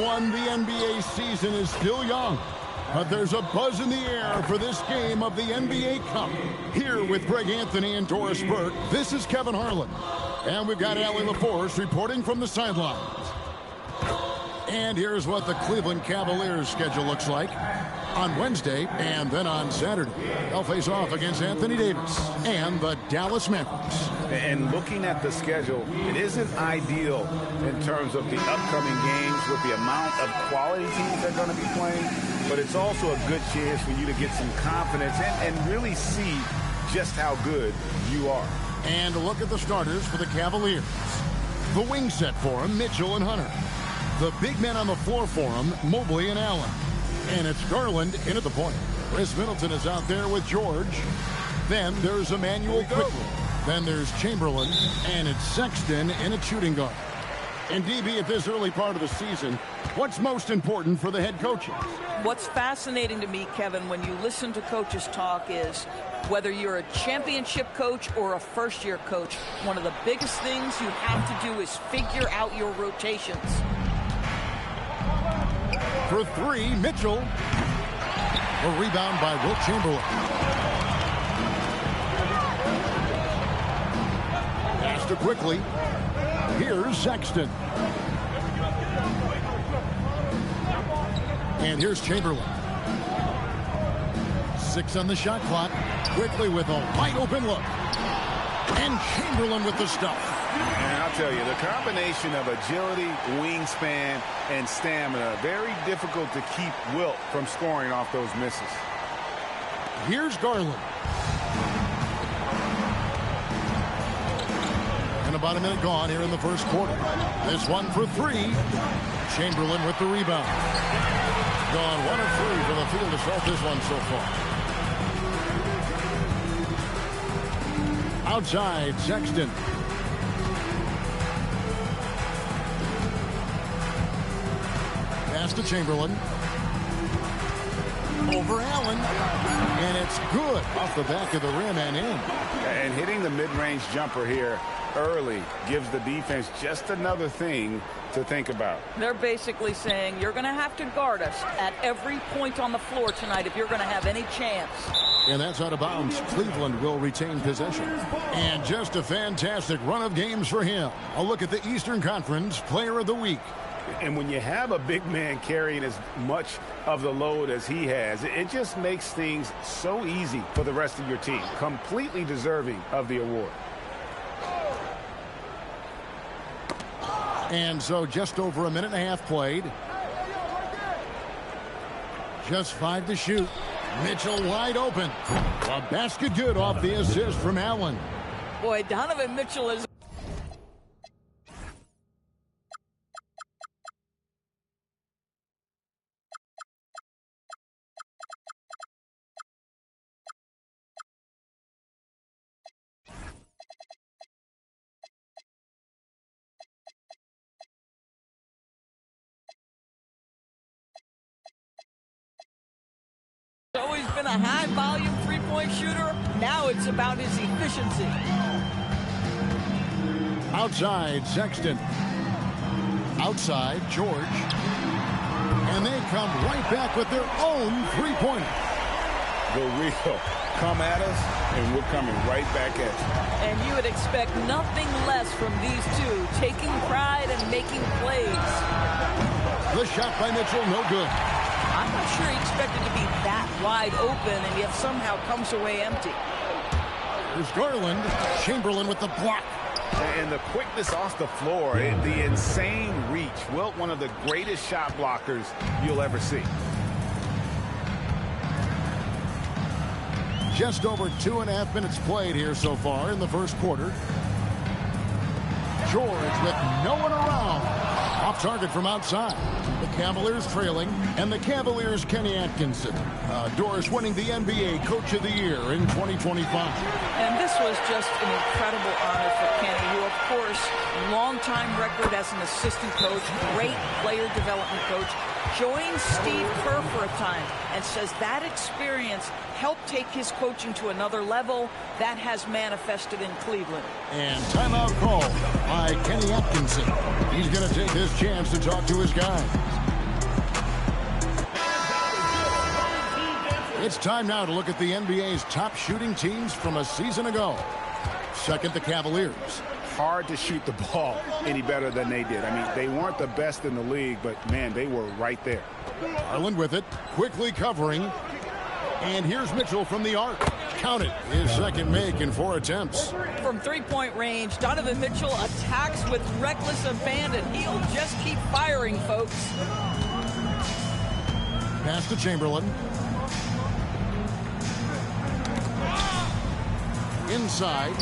everyone, the NBA season is still young, but there's a buzz in the air for this game of the NBA Cup. Here with Greg Anthony and Doris Burke, this is Kevin Harlan. And we've got Allie LaForce reporting from the sidelines. And here's what the Cleveland Cavaliers schedule looks like on Wednesday and then on Saturday. They'll face off against Anthony Davis and the Dallas Mavericks. And looking at the schedule, it isn't ideal in terms of the upcoming games with the amount of quality teams they're going to be playing, but it's also a good chance for you to get some confidence and really see just how good you are. And a look at the starters for the Cavaliers. The wing set for them, Mitchell and Hunter. The big men on the floor for them, Mobley and Allen. And it's Garland in at the point. Chris Middleton is out there with George. Then there's Emmanuel Quickly. Then there's Chamberlain. And it's Sexton in at shooting guard. And DB, at this early part of the season, what's most important for the head coaches? What's fascinating to me, Kevin, when you listen to coaches talk is whether you're a championship coach or a first-year coach, one of the biggest things you have to do is figure out your rotations. For three, Mitchell. A rebound by Wilt Chamberlain. Pass to Quickly. Here's Sexton. And here's Chamberlain. 6 on the shot clock. Quickly with a wide open look. And Chamberlain with the stuff. And I'll tell you, the combination of agility, wingspan, and stamina, very difficult to keep Wilt from scoring off those misses. Here's Garland. And about a minute gone here in the first quarter. This one for three. Chamberlain with the rebound. Gone 1 of 3 for the field to start this one so far. Outside, Sexton. Pass to Chamberlain. Over Allen. And it's good off the back of the rim and in. And hitting the mid-range jumper here early gives the defense just another thing to think about. They're basically saying you're going to have to guard us at every point on the floor tonight if you're going to have any chance. And that's out of bounds. Cleveland will retain possession. And just a fantastic run of games for him. A look at the Eastern Conference Player of the Week. And when you have a big man carrying as much of the load as he has, it just makes things so easy for the rest of your team. Completely deserving of the award. And so just over a minute and a half played. Just 5 to shoot. Mitchell wide open. A basket good off the assist from Allen. Boy, Donovan Mitchell is... always been a high-volume three-point shooter. Now it's about his efficiency. Outside, Sexton. Outside, George. And they come right back with their own three-pointer. The real come at us, and we're coming right back at you. And you would expect nothing less from these two, taking pride and making plays. The shot by Mitchell, no good. I'm not sure he expected to be that wide open, and yet somehow comes away empty. There's Garland. Chamberlain with the block. And the quickness off the floor, the insane reach. Wilt, one of the greatest shot blockers you'll ever see. Just over 2.5 minutes played here so far in the first quarter. George with no one around. Off target from outside. The Cavaliers trailing, and the Cavaliers' Kenny Atkinson. Doris winning the NBA Coach of the Year in 2025. And this was just an incredible honor for Kenny, who, of course, long-time record as an assistant coach, great player development coach, joined Steve Kerr for a time and says that experience helped take his coaching to another level. That has manifested in Cleveland. And timeout call by Kenny Atkinson. He's going to take this chance to talk to his guys. It's time now to look at the NBA's top shooting teams from a season ago. Second, the Cavaliers. Hard to shoot the ball any better than they did. I mean, they weren't the best in the league, but, man, they were right there. Garland with it, quickly covering. And here's Mitchell from the arc. Count it, his second make in 4 attempts. From three-point range, Donovan Mitchell attacks with reckless abandon. He'll just keep firing, folks. Pass to Chamberlain. Inside.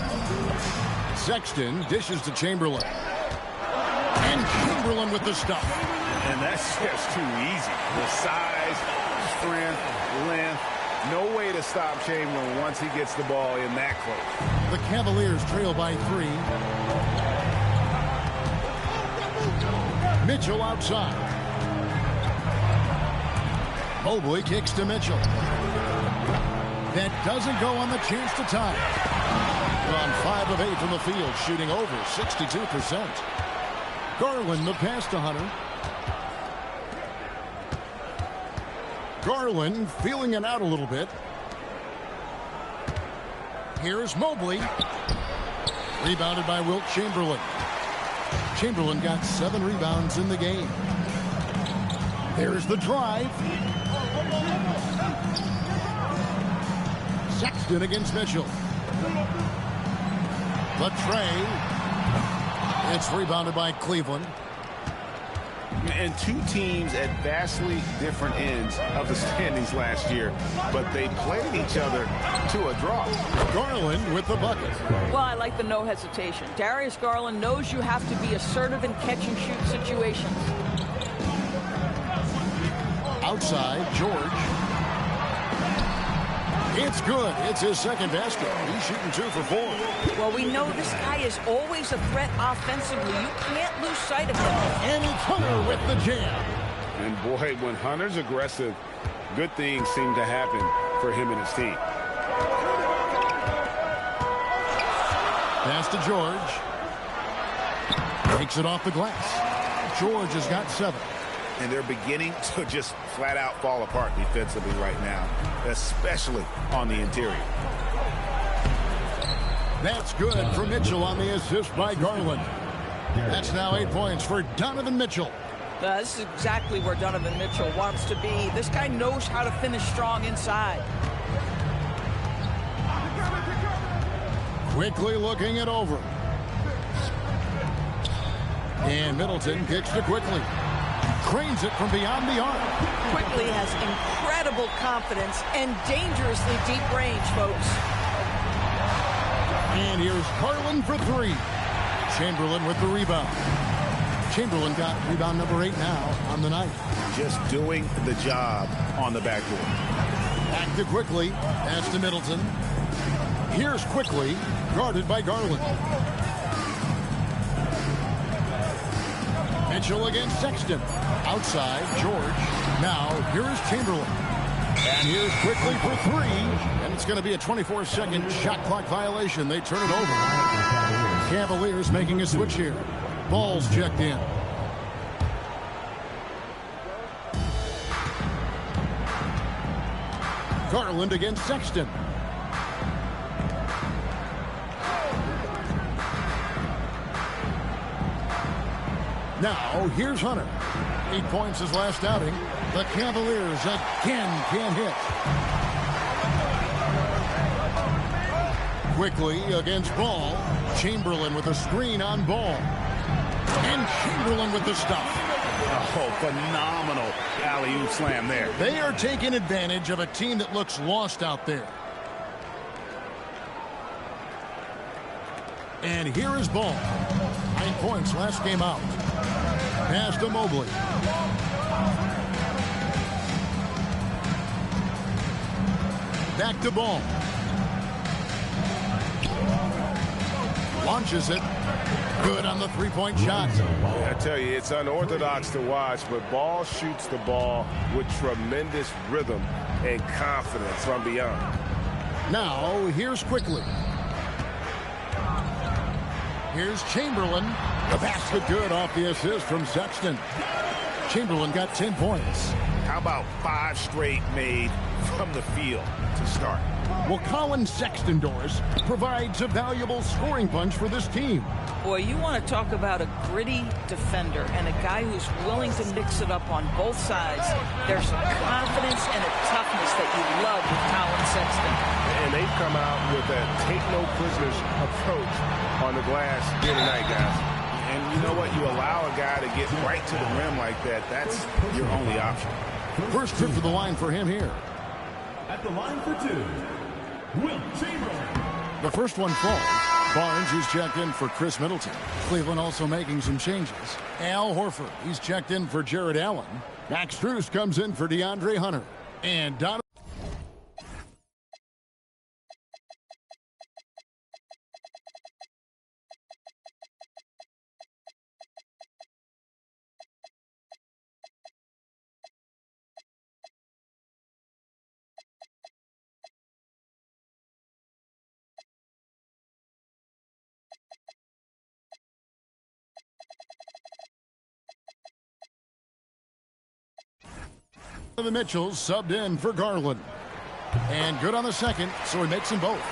Sexton dishes to Chamberlain. And Chamberlain with the stuff. And that's just too easy. The size, strength, length. No way to stop Chamberlain once he gets the ball in that close. The Cavaliers trail by 3. Mitchell outside. Mobley kicks to Mitchell. That doesn't go on the chance to tie. On 5 of 8 from the field, shooting over 62%. Garland the pass to Hunter. Garland feeling it out a little bit. Here's Mobley. Rebounded by Wilt Chamberlain. Chamberlain got 7 rebounds in the game. There's the drive. Sexton against Mitchell. The tray. It's rebounded by Cleveland. And 2 teams at vastly different ends of the standings last year, but they played each other to a draw. Garland with the bucket. Well, I like the no hesitation. Darius Garland knows you have to be assertive in catch-and-shoot situations. Outside, George. It's good. It's his second basket. He's shooting 2 for 4. Well, we know this guy is always a threat offensively. You can't lose sight of him. And it's Hunter with the jam. And boy, when Hunter's aggressive, good things seem to happen for him and his team. Pass to George. Takes it off the glass. George has got 7. And they're beginning to just flat out fall apart defensively right now, especially on the interior. That's good for Mitchell on the assist by Garland. That's now 8 points for Donovan Mitchell. This is exactly where Donovan Mitchell wants to be. This guy knows how to finish strong inside. Quickly looking it over. And Middleton kicks to Quickly. Cranes it from beyond the arc. Quickly has incredible confidence and dangerously deep range, folks. And here's Garland for 3. Chamberlain with the rebound. Chamberlain got rebound number 8 now on the night. Just doing the job on the backboard. Back to Quickly. Pass to Middleton. Here's Quickly, guarded by Garland. Mitchell against Sexton. Outside, George. Now, here's Chamberlain. And here's Quickly for 3. And it's going to be a 24-second shot clock violation. They turn it over. Cavaliers making a switch here. Ball's checked in. Garland against Sexton. Now, here's Hunter. 8 points his last outing. The Cavaliers again can't hit. Quickly against Ball. Chamberlain with a screen on Ball. And Chamberlain with the stop. Oh, phenomenal alley-oop slam there. They are taking advantage of a team that looks lost out there. And here is Ball. 9 points last game out. Pass to Mobley. Back to Ball. Launches it. Good on the three-point shot. I tell you, it's unorthodox to watch, but Ball shoots the ball with tremendous rhythm and confidence from beyond. Now, here's Quickly. Here's Chamberlain. The basket good off the assist from Sexton. Chamberlain got 10 points. How about 5 straight made from the field to start? Well, Colin Sexton-Doris provides a valuable scoring punch for this team. Boy, you want to talk about a gritty defender and a guy who's willing to mix it up on both sides. There's confidence and a toughness that you love with Colin Sexton. And they've come out with a take-no-prisoners approach on the glass here tonight, guys. And you know what? You allow a guy to get right to the rim like that. That's your only option. First trip to the line for him here. At the line for 2, Wilt Chamberlain. The first one falls. Barnes, he's checked in for Chris Middleton. Cleveland also making some changes. Al Horford, he's checked in for Jared Allen. Max Strus comes in for DeAndre Hunter. And Donovan. The Mitchells subbed in for Garland. And good on the second, so he makes them both.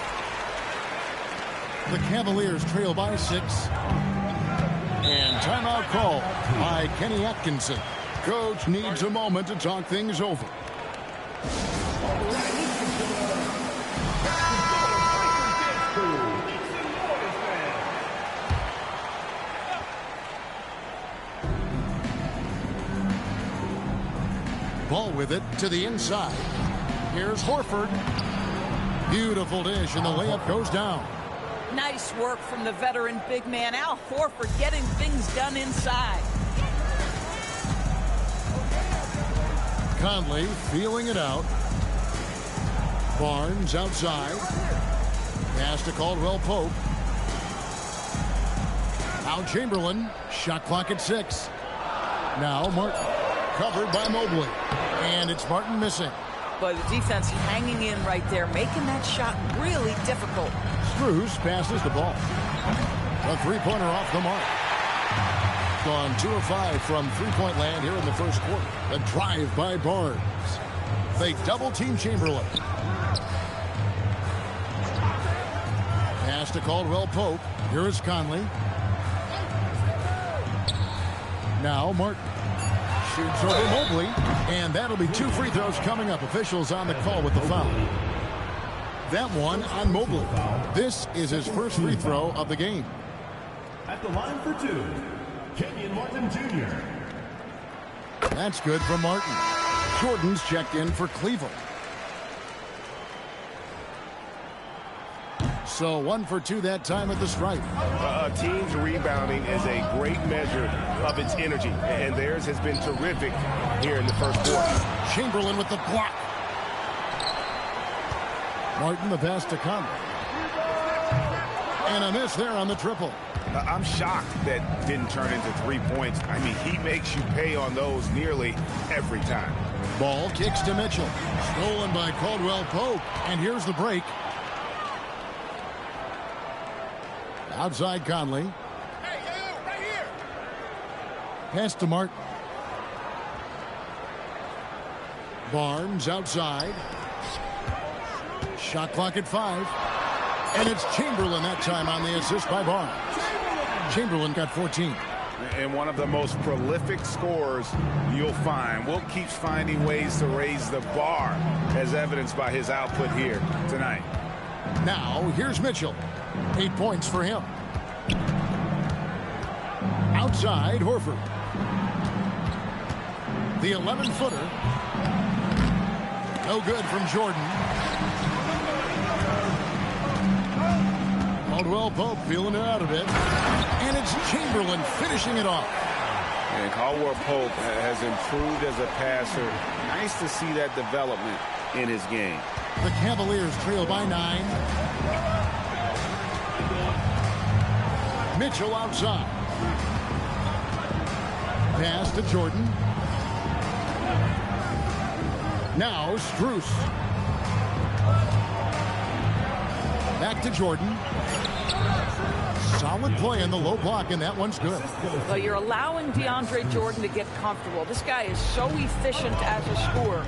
The Cavaliers trail by 6. And timeout call by Kenny Atkinson. Coach needs a moment to talk things over. Ball with it to the inside. Here's Horford. Beautiful dish, and the layup goes down. Nice work from the veteran big man, Al Horford, getting things done inside. Conley feeling it out. Barnes outside. Pass to Caldwell Pope. Now Chamberlain. Shot clock at 6. Now Martin. Covered by Mobley. And it's Martin missing. But the defense hanging in right there, making that shot really difficult. Strus passes the ball. A three-pointer off the mark. Gone 2 of 5 from three-point land here in the first quarter. A drive by Barnes. They double-team Chamberlain. Pass to Caldwell Pope. Here is Conley. Now Martin. Shoots over Mobley, and that'll be 2 free throws coming up. Officials on the call with the foul. That one on Mobley. This is his first free throw of the game. At the line for 2, Kenyon Martin Jr. That's good for Martin. Jordan's checked in for Cleveland. So 1 for 2 that time at the stripe. A team's rebounding is a great measure of its energy, and theirs has been terrific here in the first quarter. Chamberlain with the block. Martin the pass to Conley. And a miss there on the triple. I'm shocked that didn't turn into 3 points. I mean, he makes you pay on those nearly every time. Ball kicks to Mitchell. Stolen by Caldwell Pope. And here's the break. Outside Conley. Hey, you, right here. Pass to Martin. Barnes outside. Shot clock at 5. And it's Chamberlain that time on the assist by Barnes. Chamberlain got 14. And one of the most prolific scorers you'll find. Wilt keeps finding ways to raise the bar, as evidenced by his output here tonight. Now, here's Mitchell. 8 points for him. Outside, Horford. The 11-footer. No good from Jordan. Caldwell Pope feeling it out a bit. And it's Chamberlain finishing it off. And Caldwell Pope has improved as a passer. Nice to see that development in his game. The Cavaliers trail by 9. Mitchell outside. Pass to Jordan. Now Strus. Back to Jordan. Solid play in the low block, and that one's good. Well, you're allowing DeAndre Jordan to get comfortable. This guy is so efficient as a scorer.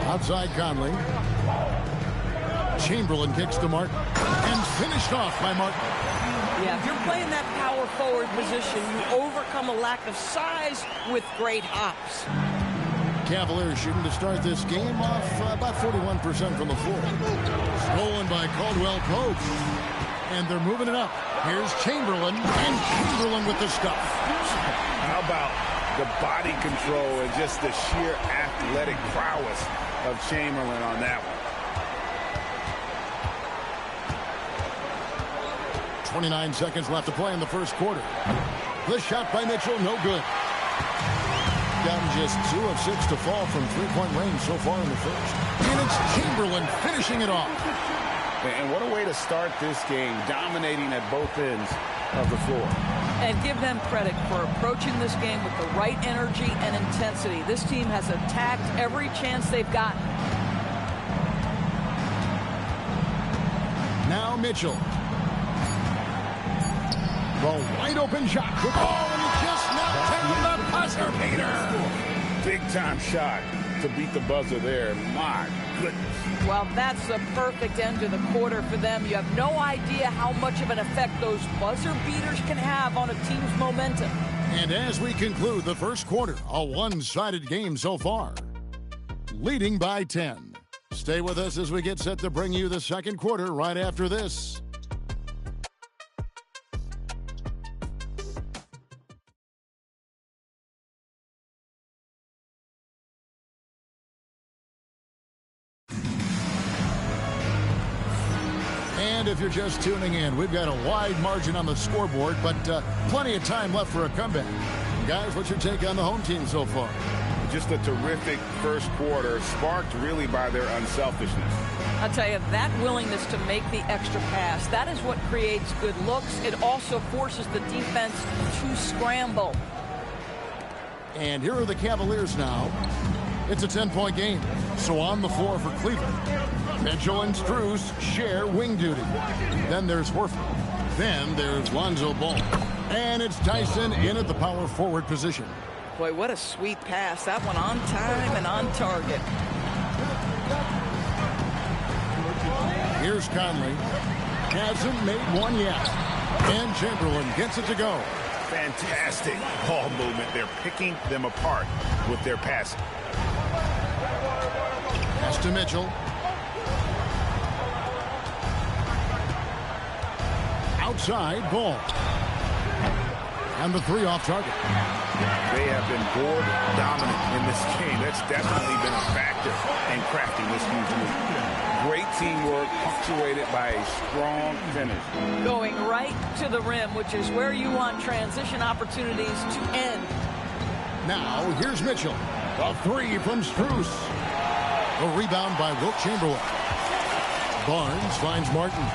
Outside Conley. Chamberlain kicks to Martin. And finished off by Martin. Yeah, if you're playing that power forward position, you overcome a lack of size with great hops. Cavaliers shooting to start this game off about 41% from the floor. Stolen by Caldwell Pope. And they're moving it up. Here's Chamberlain. And Chamberlain with the stuff. How about the body control and just the sheer athletic prowess of Chamberlain on that one. 29 seconds left to play in the first quarter. The shot by Mitchell, no good. Down just 2 of 6 to fall from three-point range so far in the first. And it's Chamberlain finishing it off. And what a way to start this game, dominating at both ends of the floor. And give them credit for approaching this game with the right energy and intensity. This team has attacked every chance they've gotten. Now Mitchell. The wide open shot. Good ball, and he just knocked down the buzzer beater. Big time shot to beat the buzzer there. My goodness. Well, that's the perfect end to the quarter for them. You have no idea how much of an effect those buzzer beaters can have on a team's momentum. And as we conclude the first quarter, a one-sided game so far. Leading by 10. Stay with us as we get set to bring you the second quarter right after this. And if you're just tuning in, we've got a wide margin on the scoreboard, but plenty of time left for a comeback. Guys, what's your take on the home team so far? Just a terrific first quarter, sparked really by their unselfishness. I'll tell you, that willingness to make the extra pass, that is what creates good looks. It also forces the defense to scramble. And here are the Cavaliers now. It's a 10-point game, so on the floor for Cleveland. Mitchell and Strus share wing duty. Then there's Horford. Then there's Lonzo Ball. And it's Tyson in at the power forward position. Boy, what a sweet pass. That one on time and on target. Here's Conley. Hasn't made one yet. And Chamberlain gets it to go. Fantastic ball movement. They're picking them apart with their passing. Pass to Mitchell. Outside, Ball. And the three off target. They have been board dominant in this game. That's definitely been a factor in crafting this huge lead. Great teamwork, punctuated by a strong finish. Going right to the rim, which is where you want transition opportunities to end. Now, here's Mitchell. A three from Strus. A rebound by Wilt Chamberlain. Barnes finds Martin.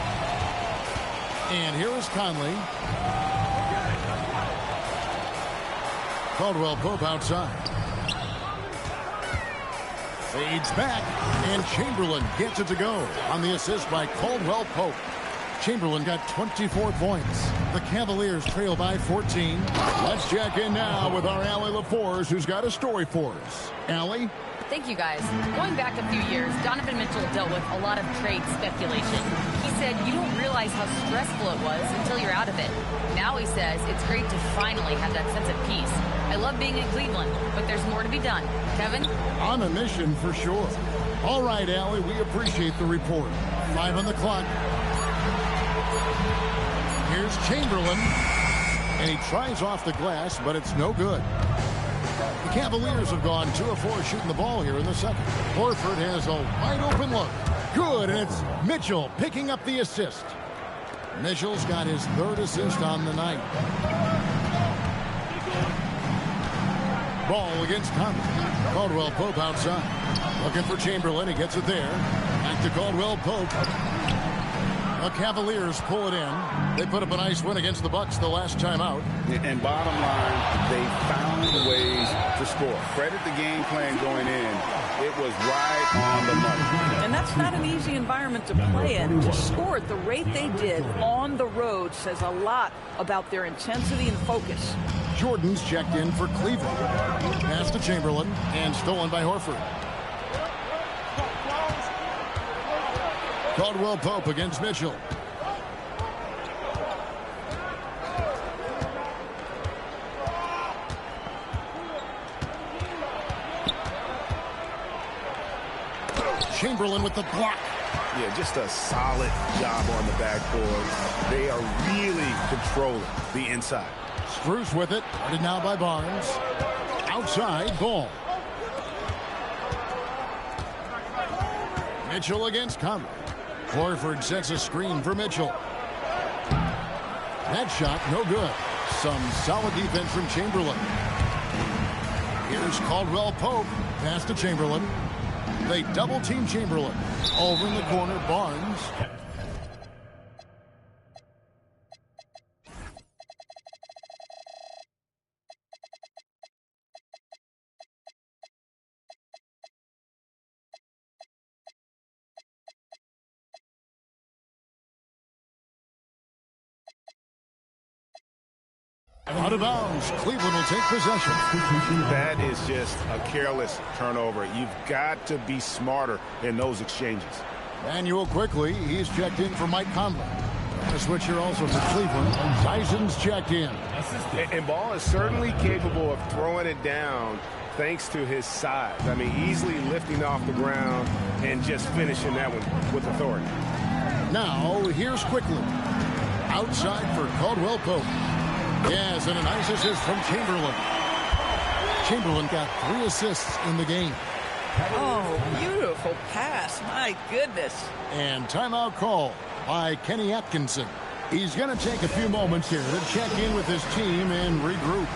And here is Conley. Caldwell Pope outside. Fades back, and Chamberlain gets it to go on the assist by Caldwell Pope. Chamberlain got 24 points. The Cavaliers trail by 14. Let's check in now with our Allie LaForce, who's got a story for us. Allie? Thank you, guys. Going back a few years, Donovan Mitchell dealt with a lot of trade speculation. He said you don't realize how stressful it was until you're out of it. Now he says it's great to finally have that sense of peace. I love being in Cleveland, but there's more to be done. Kevin? On a mission for sure. All right, Allie, we appreciate the report. 5 on the clock. Here's Chamberlain. And he tries off the glass, but it's no good. The Cavaliers have gone 2 of 4 shooting the ball here in the second. Horford has a wide open look. Good, and it's Mitchell picking up the assist. Mitchell's got his 3rd assist on the night. Ball against Conley. Caldwell Pope outside. Looking for Chamberlain. He gets it there. Back to Caldwell Pope. The Cavaliers pull it in. They put up a nice win against the Bucks the last time out. And bottom line, they found ways to score. Credit the game plan going in. It was right on the money. And that's not an easy environment to play in. To score at the rate they did on the road says a lot about their intensity and focus. Jordan's checked in for Cleveland. Pass to Chamberlain and stolen by Horford. Caldwell Pope against Mitchell. Chamberlain with the block. Yeah, just a solid job on the backboard. They are really controlling the inside. Strus with it. Guarded now by Barnes. Outside, ball. Mitchell against Conley. Horford sets a screen for Mitchell. That shot, no good. Some solid defense from Chamberlain. Here's Caldwell Pope. Pass to Chamberlain. They double-team Chamberlain. Over in the corner, Barnes. Out of bounds. Cleveland will take possession. That is just a careless turnover. You've got to be smarter in those exchanges. Manuel quickly. He's checked in for Mike Conley. A switch here also for Cleveland. Tyson's checked in. And Ball is certainly capable of throwing it down thanks to his size. I mean, easily lifting off the ground and just finishing that one with authority. Now, here's quickly. Outside for Caldwell Pope. Yes, and a nice assist from Chamberlain. Chamberlain got 3 assists in the game. Oh, beautiful pass. My goodness. And timeout call by Kenny Atkinson. He's going to take a few moments here to check in with his team and regroup.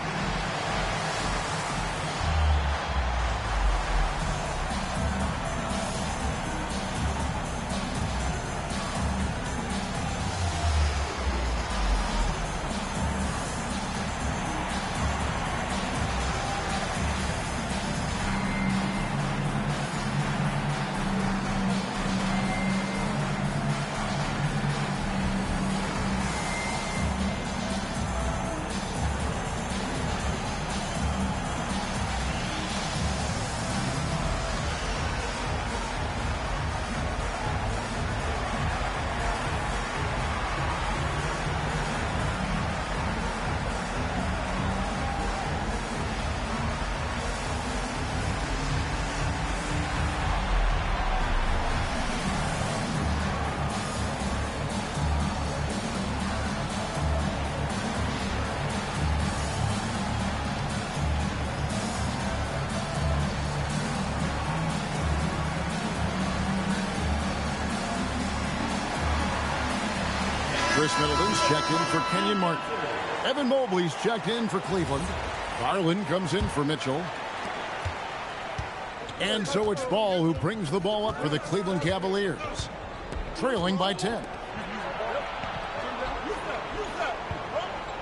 Chris Middleton's checked in for Kenyon Martin. Evan Mobley's checked in for Cleveland. Garland comes in for Mitchell. And so it's Ball who brings the ball up for the Cleveland Cavaliers. Trailing by 10.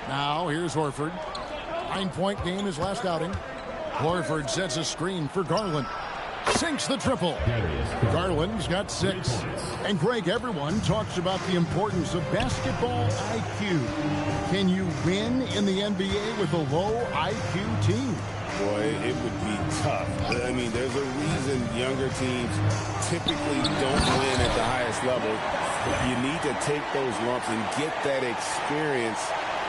Now here's Horford. 9-point game his last outing. Horford sets a screen for Garland. Sinks the triple. Garland's got 6. And Greg, everyone talks about the importance of basketball IQ. Can you win in the NBA with a low IQ team? Boy, it would be tough. I mean, there's a reason younger teams typically don't win at the highest level. You need to take those lumps and get that experience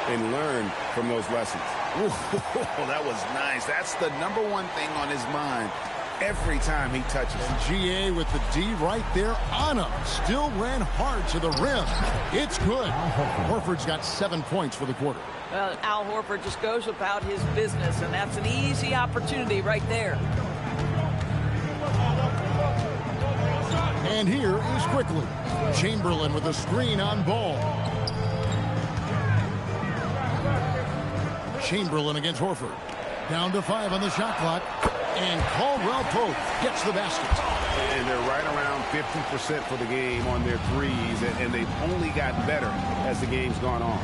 and learn from those lessons. Ooh, that was nice. That's the #1 thing on his mind every time he touches. And GA with the D right there on him. Still ran hard to the rim. It's good. Horford's got 7 points for the quarter. Well, Al Horford just goes about his business, and that's an easy opportunity right there. And here is quickly Chamberlain with a screen on Ball. Chamberlain against Horford. Down to 5 on the shot clock. And Caldwell Pope gets the basket. And they're right around 50% for the game on their threes, and they've only gotten better as the game's gone on.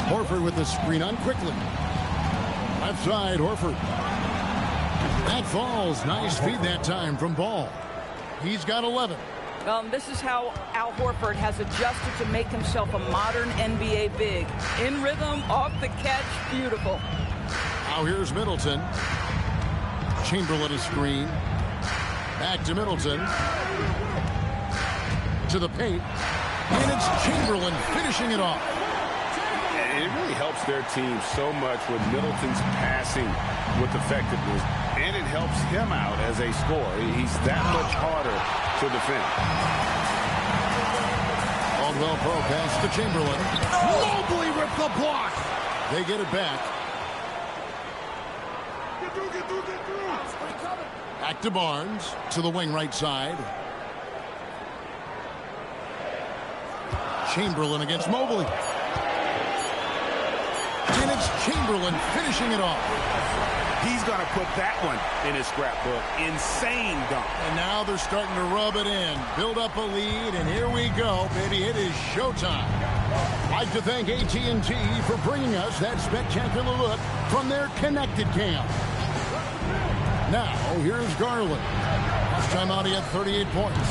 Horford with the screen on quickly. Left side, Horford. That falls. Nice feed that time from Ball. He's got 11. This is how Al Horford has adjusted to make himself a modern NBA big. In rhythm, off the catch, beautiful. Now here's Middleton. Chamberlain a screen. Back to Middleton. To the paint. And it's Chamberlain finishing it off. And it really helps their team so much with Middleton's passing with effectiveness. And it helps him out as a scorer. He's that much harder to defend. Caldwell Pope pass to Chamberlain. Mobley ripped the block. They get it back. Back to Barnes. To the wing right side. Chamberlain against Mobley. And it's Chamberlain finishing it off. He's going to put that one in his scrapbook. Insane dunk. And now they're starting to rub it in. Build up a lead, and here we go, baby. It is showtime. I'd like to thank AT&T for bringing us that spectacular look from their connected cam. Now, here's Garland. Last time out, he had 38 points.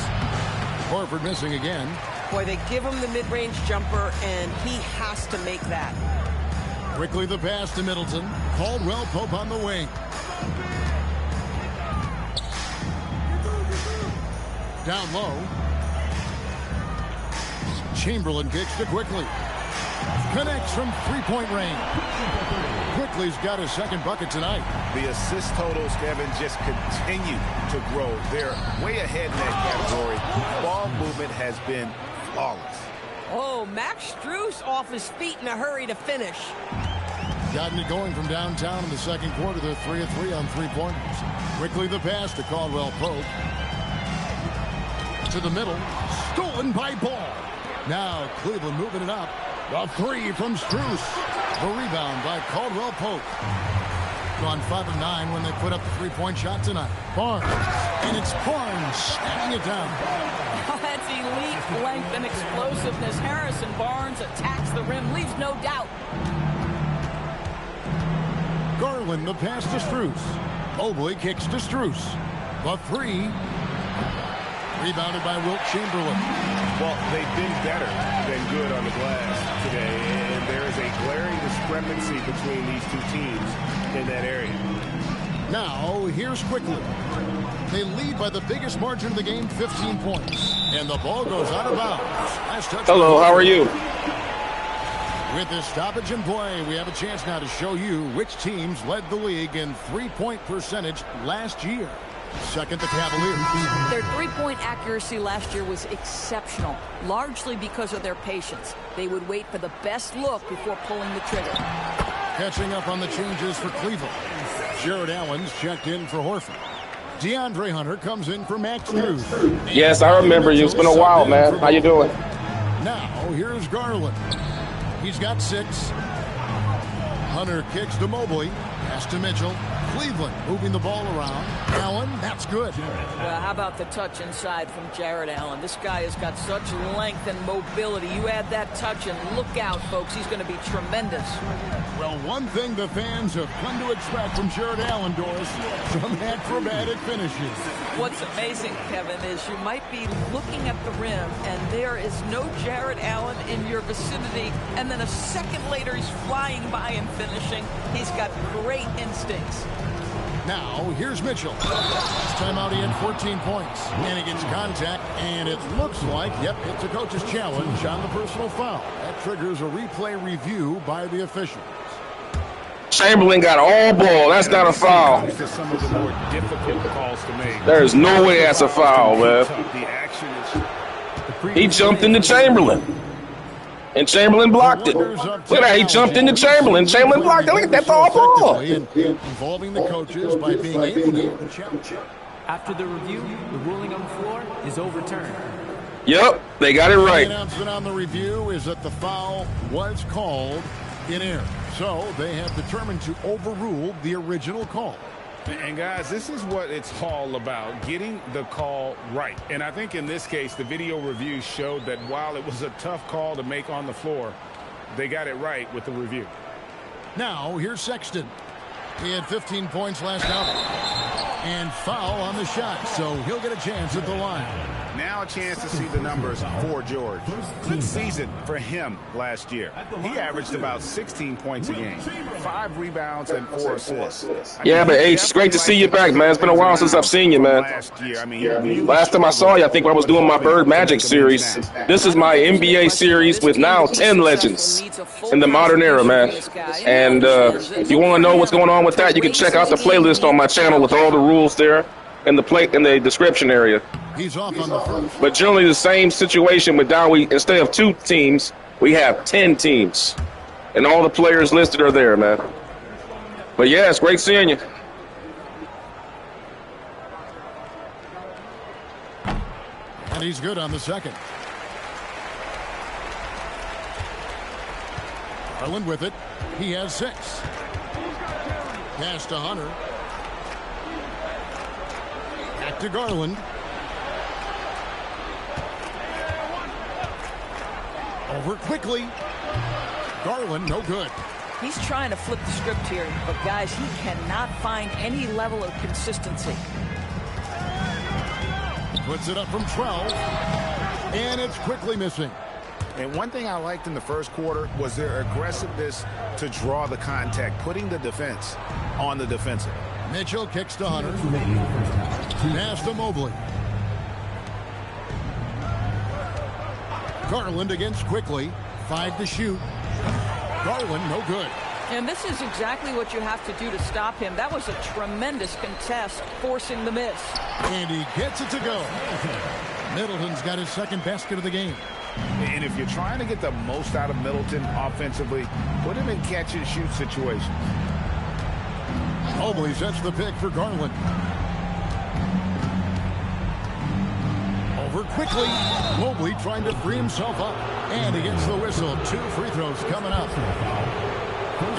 Horford missing again. Boy, they give him the mid-range jumper, and he has to make that. Quickly the pass to Middleton. Caldwell Pope on the wing. Down low. Chamberlain kicks to Quickly. Connects from three-point range. Quickly's got his second bucket tonight. The assist totals, Kevin, just continue to grow. They're way ahead in that category. Ball movement has been flawless. Oh, Max Strus off his feet in a hurry to finish. Gotten it going from downtown in the second quarter. They're 3 of 3 on three-pointers. Quickly the pass to Caldwell Pope. To the middle. Stolen by Ball. Now Cleveland moving it up. The three from Strus. The rebound by Caldwell Pope. Gone 5 of 9 when they put up the three-point shot tonight. Barnes. And it's Barnes snapping it down. Oh, that's elite length and explosiveness. Harrison Barnes attacks the rim, leaves no doubt. Garland the pass to Strus. Mobley kicks to Strus. The three. Rebounded by Wilt Chamberlain. Well, they've been better than good on the glass today, and there is a glaring discrepancy between these two teams in that area. Now, here's Quickly. They lead by the biggest margin of the game, 15 points. And the ball goes out of bounds. Last touch. Hello, how are you? With this stoppage in play, we have a chance now to show you which teams led the league in three-point percentage last year. Second, the Cavaliers. Their three-point accuracy last year was exceptional, largely because of their patience. They would wait for the best look before pulling the trigger. Catching up on the changes for Cleveland. Jared Allen's checked in for Horford. DeAndre Hunter comes in for Max Strus. Yes, I remember you. It's been a while, man. How you doing? Now, here's Garland. He's got 6. Hunter kicks to Mobley. Pass to Mitchell. Cleveland moving the ball around. Allen, that's good. Well, how about the touch inside from Jared Allen? This guy has got such length and mobility. You add that touch and look out, folks. He's going to be tremendous. Well, one thing the fans have come to expect from Jared Allen, Doris, some acrobatic finishes. What's amazing, Kevin, is you might be looking at the rim and there is no Jared Allen in your vicinity, and then a second later he's flying by and finishing. He's got great instincts. Now, here's Mitchell. Last time out, he had 14 points. And he gets contact, and it looks like, yep, it's a coach's challenge on the personal foul. That triggers a replay review by the officials. Chamberlain got all ball. That's not a foul. Some of the more difficult calls to make. There's no way that's a foul, man. The action is... He jumped into Chamberlain. And Chamberlain blocked it. Look at that. He jumped into Chamberlain. Chamberlain blocked it. Look at that. That's all ball. Involving the coaches by being able to get the challenge. After the review, the ruling on the floor is overturned. Yep, they got it right. The announcement on the review is that the foul was called in error. So they have determined to overrule the original call. And guys, this is what it's all about, getting the call right. And I think in this case, the video review showed that while it was a tough call to make on the floor, they got it right with the review. Now, here's Sexton. He had 15 points last outing. And foul on the shot, so he'll get a chance at the line. Now a chance to see the numbers for George. Good season for him last year. He averaged about 16 points a game, 5 rebounds and 4 assists. Yeah, but H, it's great to see you back, man. It's been a while since I've seen you, man. Last time I saw you, I think when I was doing my Bird Magic series. This is my NBA series with now 10 legends in the modern era, man. And if you want to know what's going on with that, you can check out the playlist on my channel with all the rules there in the description area. He's off on the first. But generally the same situation with now instead of 2 teams, we have 10 teams. And all the players listed are there, man. But yeah, it's great seeing you. And he's good on the second. Garland with it. He has 6. Pass to Hunter. Back to Garland. Over quickly. Garland, no good. He's trying to flip the script here, but guys, he cannot find any level of consistency. Puts it up from 12, and it's quickly missing. And one thing I liked in the first quarter was their aggressiveness to draw the contact, putting the defense on the defensive. Mitchell kicks to Hunter. Pass to Mobley. Garland against quickly. 5 to shoot. Garland, no good. And this is exactly what you have to do to stop him. That was a tremendous contest, forcing the miss. And he gets it to go. Middleton's got his second basket of the game. And if you're trying to get the most out of Middleton offensively, put him in catch-and-shoot situations. Mobley sets the pick for Garland. Over quickly. Mobley trying to free himself up. And he gets the whistle. 2 free throws coming up.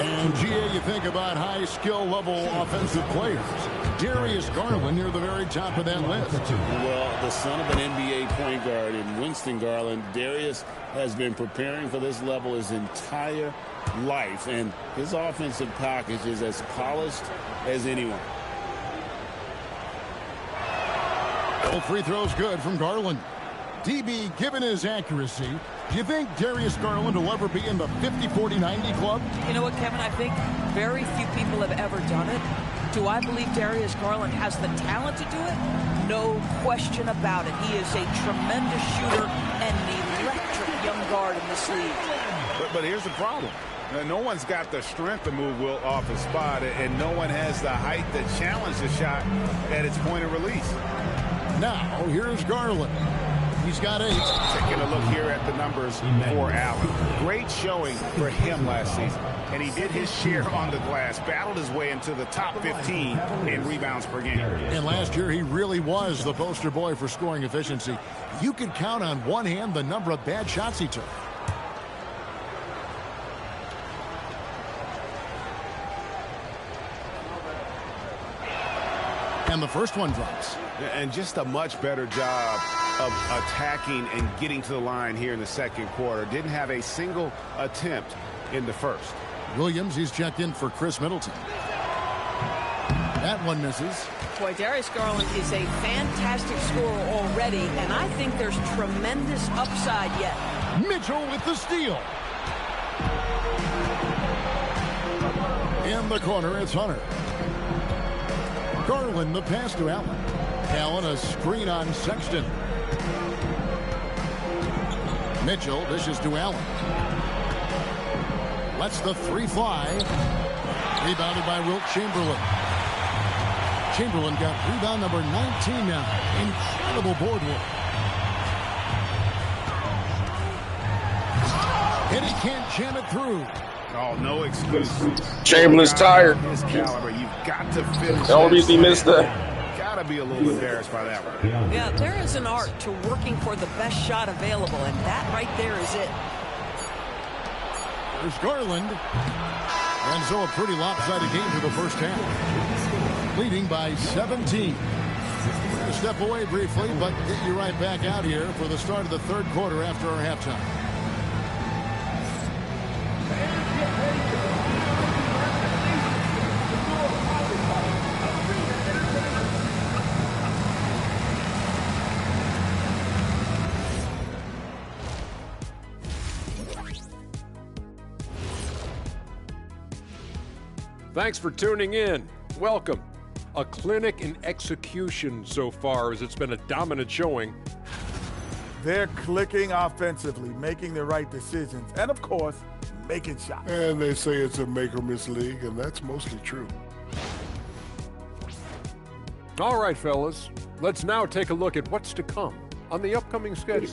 And, GA, you think about high skill level offensive players. Darius Garland near the very top of that list. Well, the son of an NBA point guard in Winston Garland, Darius has been preparing for this level his entire life. And his offensive package is as polished as anyone. All free throws good from Garland. DB, given his accuracy, do you think Darius Garland will ever be in the 50-40-90 club? You know what, Kevin? I think very few people have ever done it. Do I believe Darius Garland has the talent to do it? No question about it. He is a tremendous shooter and an electric young guard in this league. But here's the problem. No one's got the strength to move Wilt off his spot, and no one has the height to challenge the shot at its point of release. Now, here's Garland. He's got 8. Taking a look here at the numbers for Allen. Great showing for him last season. And he did his share on the glass, battled his way into the top 15 in rebounds per game. And last year, he really was the poster boy for scoring efficiency. You could count on one hand the number of bad shots he took. And the first one drops. And just a much better job of attacking and getting to the line here in the second quarter. Didn't have a single attempt in the first. Williams, he's checked in for Chris Middleton. That one misses. Boy, Darius Garland is a fantastic scorer already, and I think there's tremendous upside yet. Mitchell with the steal. In the corner, it's Hunter. Garland, the pass to Allen. Allen, a screen on Sexton. Mitchell dishes to Allen. Lets the 3 fly. Rebounded by Wilt Chamberlain. Chamberlain got rebound number 19 now. Incredible board work. And he can't jam it through. Oh, no excuse. Chamberlain's tired. His caliber, you've got to finish. The only reason he missed that. Gotta be a little embarrassed by that one. Yeah, there is an art to working for the best shot available, and that right there is it. There's Garland. And so a pretty lopsided game for the first half. Leading by 17. We're going to step away briefly, but get you right back out here for the start of the third quarter after our halftime. Thanks for tuning in. Welcome. A clinic in execution so far, as it's been a dominant showing. They're clicking offensively, making the right decisions, and of course, making shots. And they say it's a make-or-miss league, and that's mostly true. All right, fellas. Let's now take a look at what's to come on the upcoming schedule.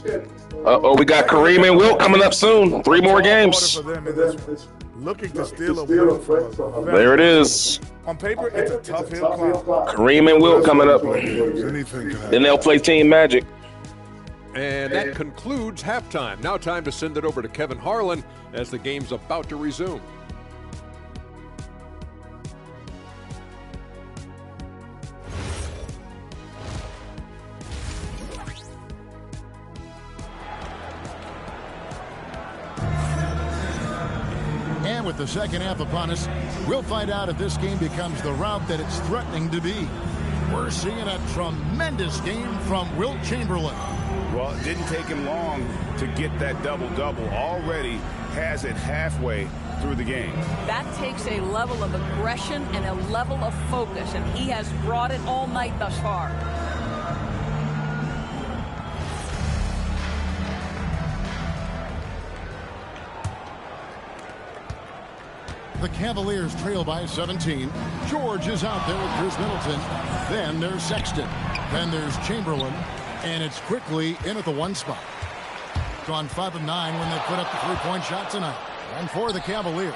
Uh-oh, we got Kareem and Wilt coming up soon. 3 more games. Looking to steal a win from there it is. On paper, it's a tough hill climb. Kareem and Wilt coming up. Then they'll play Team Magic. And that concludes halftime. Now time to send it over to Kevin Harlan as the game's about to resume. And with the second half upon us, we'll find out if this game becomes the route that it's threatening to be. We're seeing a tremendous game from Wilt Chamberlain. Well, it didn't take him long to get that double-double. Already has it halfway through the game. That takes a level of aggression and a level of focus, and he has brought it all night thus far. The Cavaliers trail by 17. George is out there with Chris Middleton. Then there's Sexton. Then there's Chamberlain. And it's quickly in at the 1 spot. Gone 5 of 9 when they put up the 3-point shot tonight. And for the Cavaliers,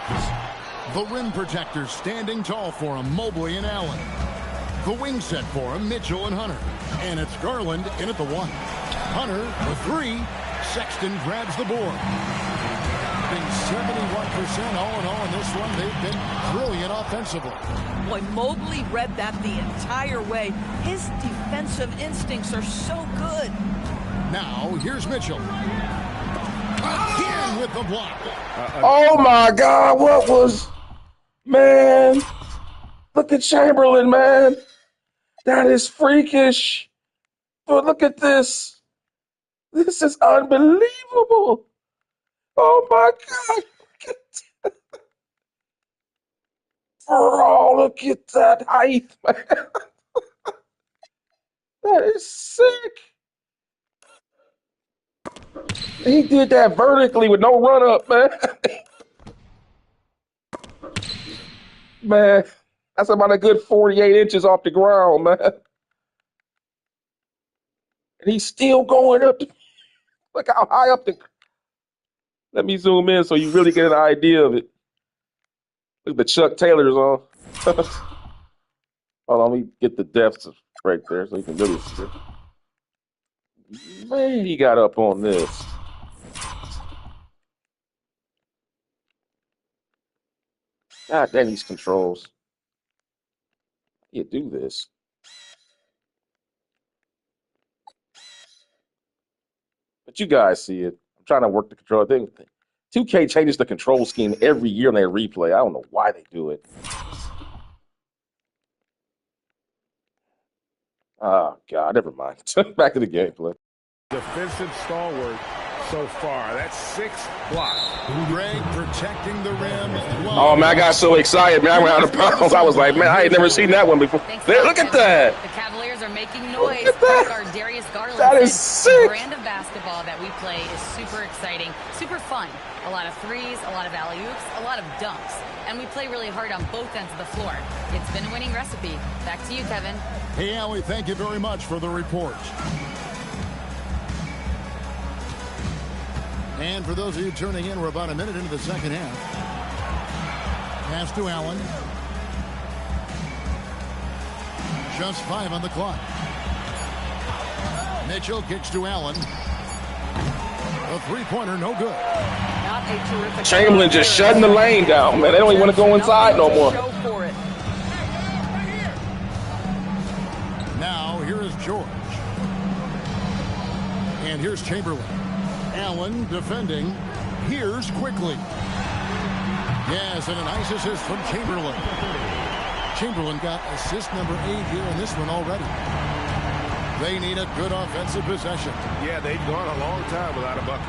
the rim protectors standing tall for him, Mobley and Allen. The wing set for him, Mitchell and Hunter. And it's Garland in at the 1. Hunter, the 3. Sexton grabs the board. 71% all in all in this one. They've been brilliant offensively. Boy, Mobley read that the entire way. His defensive instincts are so good. Now, here's Mitchell. Again with the block. Oh, my God. What was... Man. Look at Chamberlain, man. That is freakish. But look at this. This is unbelievable. Oh, my God. Oh, look at that height, man. That is sick. He did that vertically with no run-up, man. Man, that's about a good 48 inches off the ground, man. And he's still going up. Look how high up the... Let me zoom in so you really get an idea of it. Look at the Chuck Taylors on. Hold on, let me get the depths right there so you can really see it. Man, he got up on this. God damn, these controls. You do this. But you guys see it. I'm trying to work the control thing. 2K changes the control scheme every year in their replay. I don't know why they do it. Oh, God, never mind. Back to the gameplay. Defensive stalwart so far. That's 6 blocks. Greg protecting the rim. Oh, man, I got so excited, man. I ran out of bounds. I was like, man, I ain't never seen that one before. There, look at that. The Cavaliers are making noise. Point guard Darius Garland. That is sick. The brand of basketball that we play is super exciting, super fun. A lot of threes, a lot of alley-oops, a lot of dunks. And we play really hard on both ends of the floor. It's been a winning recipe. Back to you, Kevin. Hey, Allie, thank you very much for the report. And for those of you tuning in, we're about a minute into the second half. Pass to Allen. Just 5 on the clock. Mitchell kicks to Allen. A three-pointer, no good. Not a terrific. Chamberlain just shutting the lane down, man. They don't even want to go inside no more. Now, here is George. And here's Chamberlain. Allen defending. Here's quickly. Yes, and a nice assist from Chamberlain. Chamberlain got assist number 8 here in this one already. They need a good offensive possession. Yeah, they've gone a long time without a bucket.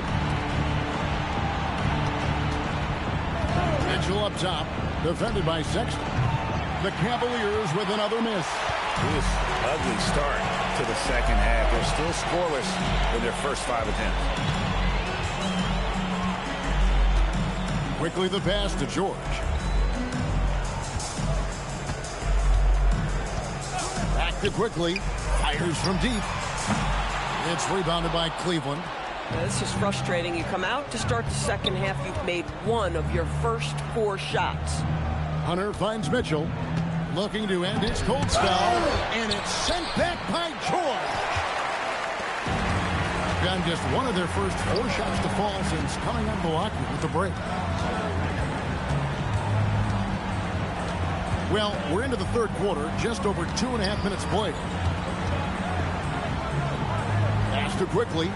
Mitchell up top, defended by Sexton. The Cavaliers with another miss. This ugly start to the second half. They're still scoreless in their first 5 attempts. Quickly the pass to George. Back to Quickly. Fires from deep. It's rebounded by Cleveland. This is frustrating. You come out to start the second half, you've made 1 of your first 4 shots. Hunter finds Mitchell. Looking to end its cold spell. And it's sent back by George. Done just 1 of their first 4 shots to fall since coming on Milwaukee with the break. Well, we're into the third quarter. Just over 2.5 minutes played. Pass to Quickly.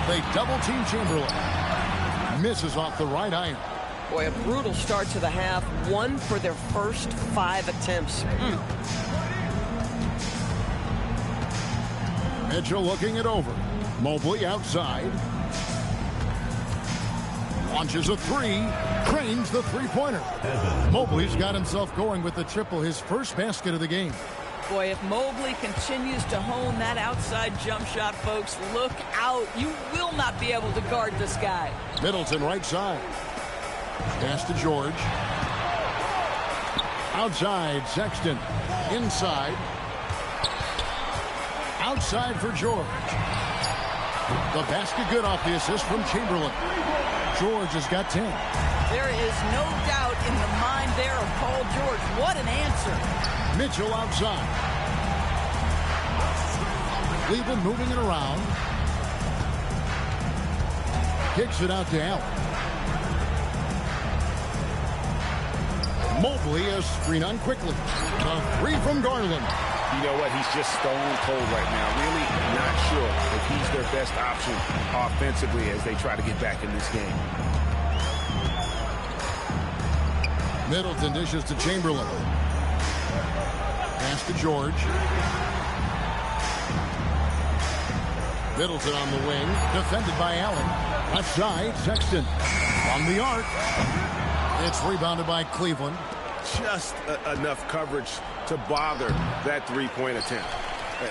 They double-team Chamberlain. Misses off the right iron. Boy, a brutal start to the half. 1 for their first 5 attempts. Mitchell looking it over. Mobley outside. Launches a 3. Cranes the three-pointer. Mobley's got himself going with the triple, his first basket of the game. Boy, if Mobley continues to hone that outside jump shot, folks, look out. You will not be able to guard this guy. Middleton right side. Pass to George. Outside, Sexton. Inside. Outside for George. The basket good off the assist from Chamberlain. George has got 10. There is no doubt in the mind there of Paul George. What an answer. Mitchell outside. Cleveland moving it around. Kicks it out to Allen. Mobley is screen on Quickly. The 3 from Garland. You know what? He's just stone cold right now. Really not sure if he's their best option offensively as they try to get back in this game. Middleton dishes to Chamberlain. Pass to George. Middleton on the wing. Defended by Allen. Left side, Sexton. On the arc. It's rebounded by Cleveland. Just enough coverage to bother that three-point attempt.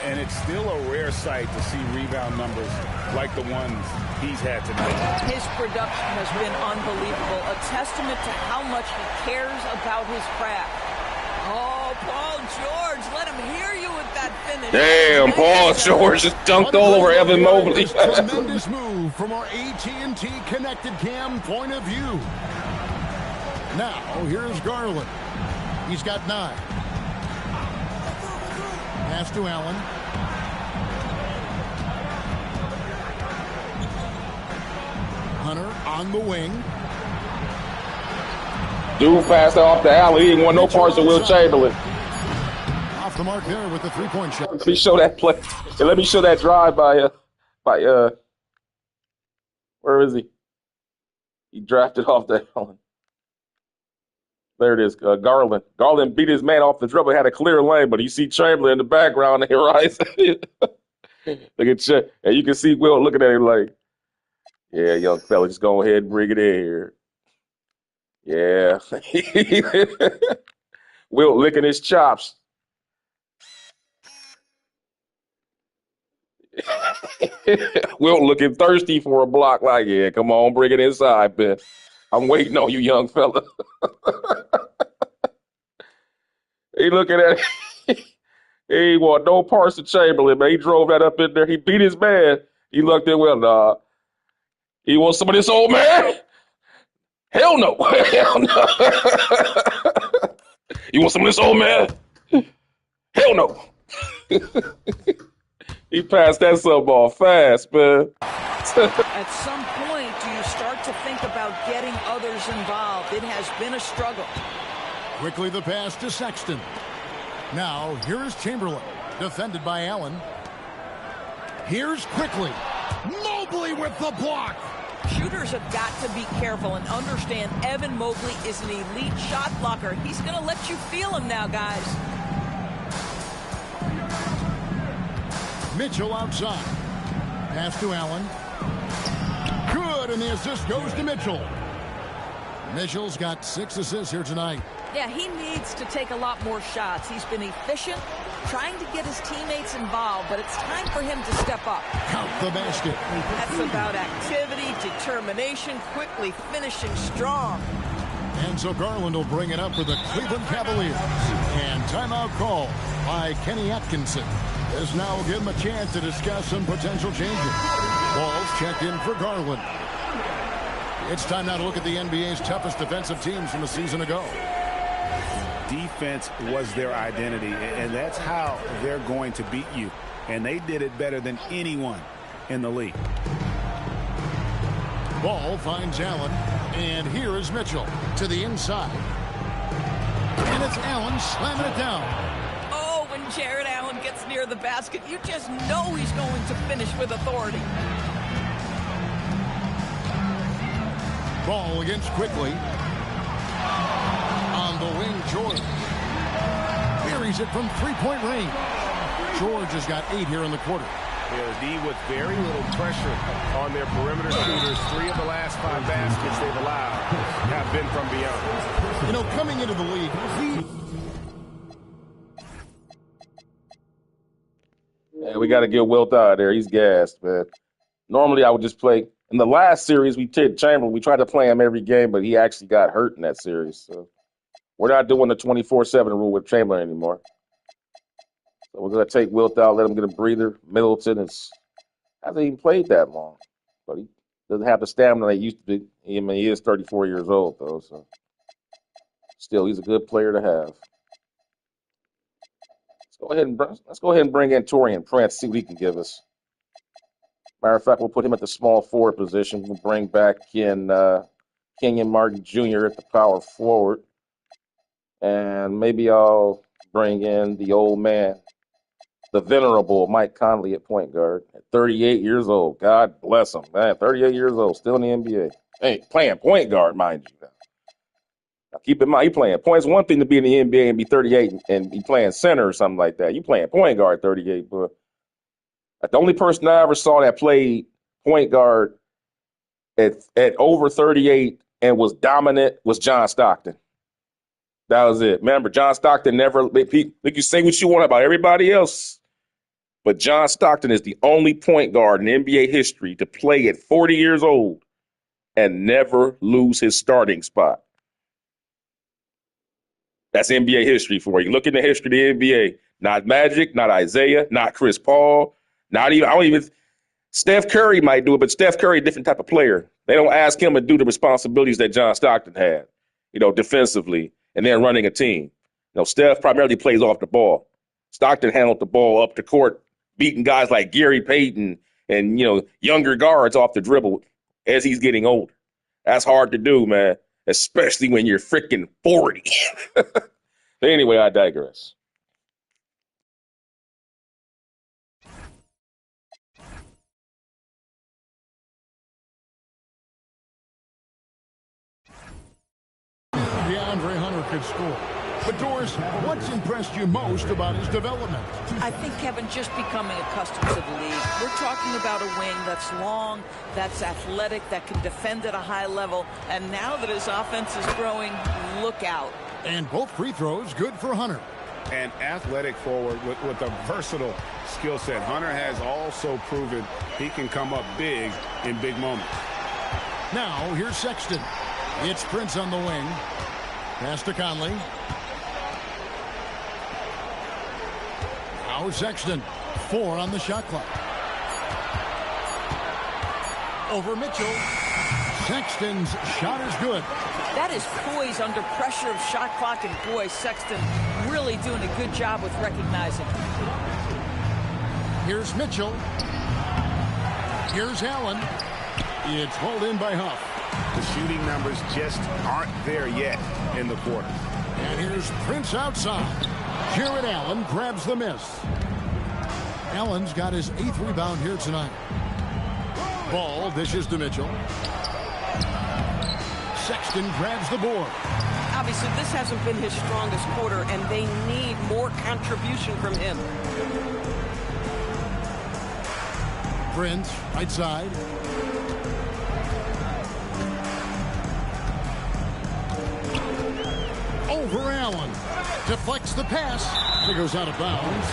And it's still a rare sight to see rebound numbers like the ones he's had tonight. His production has been unbelievable. A testament to how much he cares about his craft. Oh, Paul George, let him hear you with that finish. Damn, Paul George just dunked all over Evan Mobley. Tremendous move from our AT&T connected cam point of view. Now, here's Garland. He's got 9. Pass to Allen. Hunter on the wing. Dude passed off to Allen. He didn't want no parts of Wilt Chamberlain. Off the mark there with the 3-point shot. Let me show that play. And let me show that drive by where is he? He drafted off to Allen. There it is, Garland. Garland beat his man off the dribble, had a clear lane, but you see Chamberlain in the background here, right? Look at Ch, and you can see Wilt looking at him like, yeah, young fella, just go ahead and bring it in here. Yeah. Wilt licking his chops. Wilt looking thirsty for a block, like, yeah, come on, bring it inside, Ben. I'm waiting on you, young fella. He looking at it. He ain't want no parts of Chamberlain, man. He drove that up in there. He beat his man. He looked at, well, nah. He wants some of this old man? Hell no. Hell no. You want some of this old man? Hell no. He passed that sub ball fast, man. At some point, do you start to think about getting others involved? It has been a struggle. Quickly the pass to Sexton. Now, here is Chamberlain, defended by Allen. Here's Quickly. Mobley with the block. Shooters have got to be careful and understand Evan Mobley is an elite shot blocker. He's going to let you feel him now, guys. Mitchell outside. Pass to Allen. Good, and the assist goes to Mitchell. Mitchell's got 6 assists here tonight. Yeah, he needs to take a lot more shots. He's been efficient, trying to get his teammates involved, but it's time for him to step up. Count the basket. That's about activity, determination, quickly finishing strong. And so Garland will bring it up for the Cleveland Cavaliers. And timeout call by Kenny Atkinson. This now will give him a chance to discuss some potential changes. Ball's checked in for Garland. It's time now to look at the NBA's toughest defensive teams from a season ago. Defense was their identity, and that's how they're going to beat you. And they did it better than anyone in the league. Ball finds Allen, and here is Mitchell to the inside. And it's Allen slamming it down. Oh, when Jared Allen gets near the basket, you just know he's going to finish with authority. Ball against Quickly. On the wing, George. Buries it from three-point range. George has got 8 here in the quarter. Yeah, the D with very little pressure on their perimeter shooters. 3 of the last 5 baskets they've allowed have been from beyond. You know, coming into the league, Yeah, we got to get Wilt out of there. He's gassed, man. Normally, I would just play. In the last series, we did Chamberlain. We tried to play him every game, but he actually got hurt in that series. So we're not doing the 24/7 rule with Chamberlain anymore. So we're going to take Wilt out, let him get a breather. Middleton hasn't even played that long, but he doesn't have the stamina he used to be. I mean, he is 34 years old, though, so still, he's a good player to have. Let's go ahead and bring in Taurean Prince, see what he can give us. Matter of fact, we'll put him at the small forward position. We'll bring back Kenyon Martin Jr. at the power forward. And maybe I'll bring in the old man, the venerable Mike Conley at point guard at 38 years old. God bless him, man. 38 years old, still in the NBA. Hey, playing point guard, mind you. Now, keep in mind, you playing points. One thing to be in the NBA and be 38 and be playing center or something like that. You playing point guard 38, but the only person I ever saw that played point guard at over 38 and was dominant was John Stockton. That was it. Remember, John Stockton never – you can say what you want about everybody else, but John Stockton is the only point guard in NBA history to play at 40 years old and never lose his starting spot. That's NBA history for you. Look at the history of the NBA. Not Magic, not Isaiah, not Chris Paul, not even Steph Curry might do it, but Steph Curry, a different type of player. They don't ask him to do the responsibilities that John Stockton had, defensively and then running a team. Steph primarily plays off the ball. Stockton handled the ball up the court, beating guys like Gary Payton and, younger guards off the dribble as he's getting older. That's hard to do, man, especially when you're freaking 40. Anyway, I digress. DeAndre Hunter could score. But, Doris, what's impressed you most about his development? I think, Kevin, just becoming accustomed to the league. We're talking about a wing that's long, that's athletic, that can defend at a high level. And now that his offense is growing, look out. And both free throws good for Hunter. An athletic forward with a versatile skill set. Hunter has also proven he can come up big in big moments. Now, here's Sexton. It's Prince on the wing. Pass to Conley. Now Sexton. 4 on the shot clock. Over Mitchell. Sexton's shot is good. That is poise under pressure of shot clock, and boy, Sexton really doing a good job with recognizing. Here's Mitchell. Here's Allen. It's pulled in by Huff. The shooting numbers just aren't there yet in the quarter. And here's Prince outside. Jared Allen grabs the miss. Allen's got his 8th rebound here tonight. Ball dishes to Mitchell. Sexton grabs the board. Obviously, this hasn't been his strongest quarter, and they need more contribution from him. Prince, right side. for Allen. Deflects the pass. It goes out of bounds.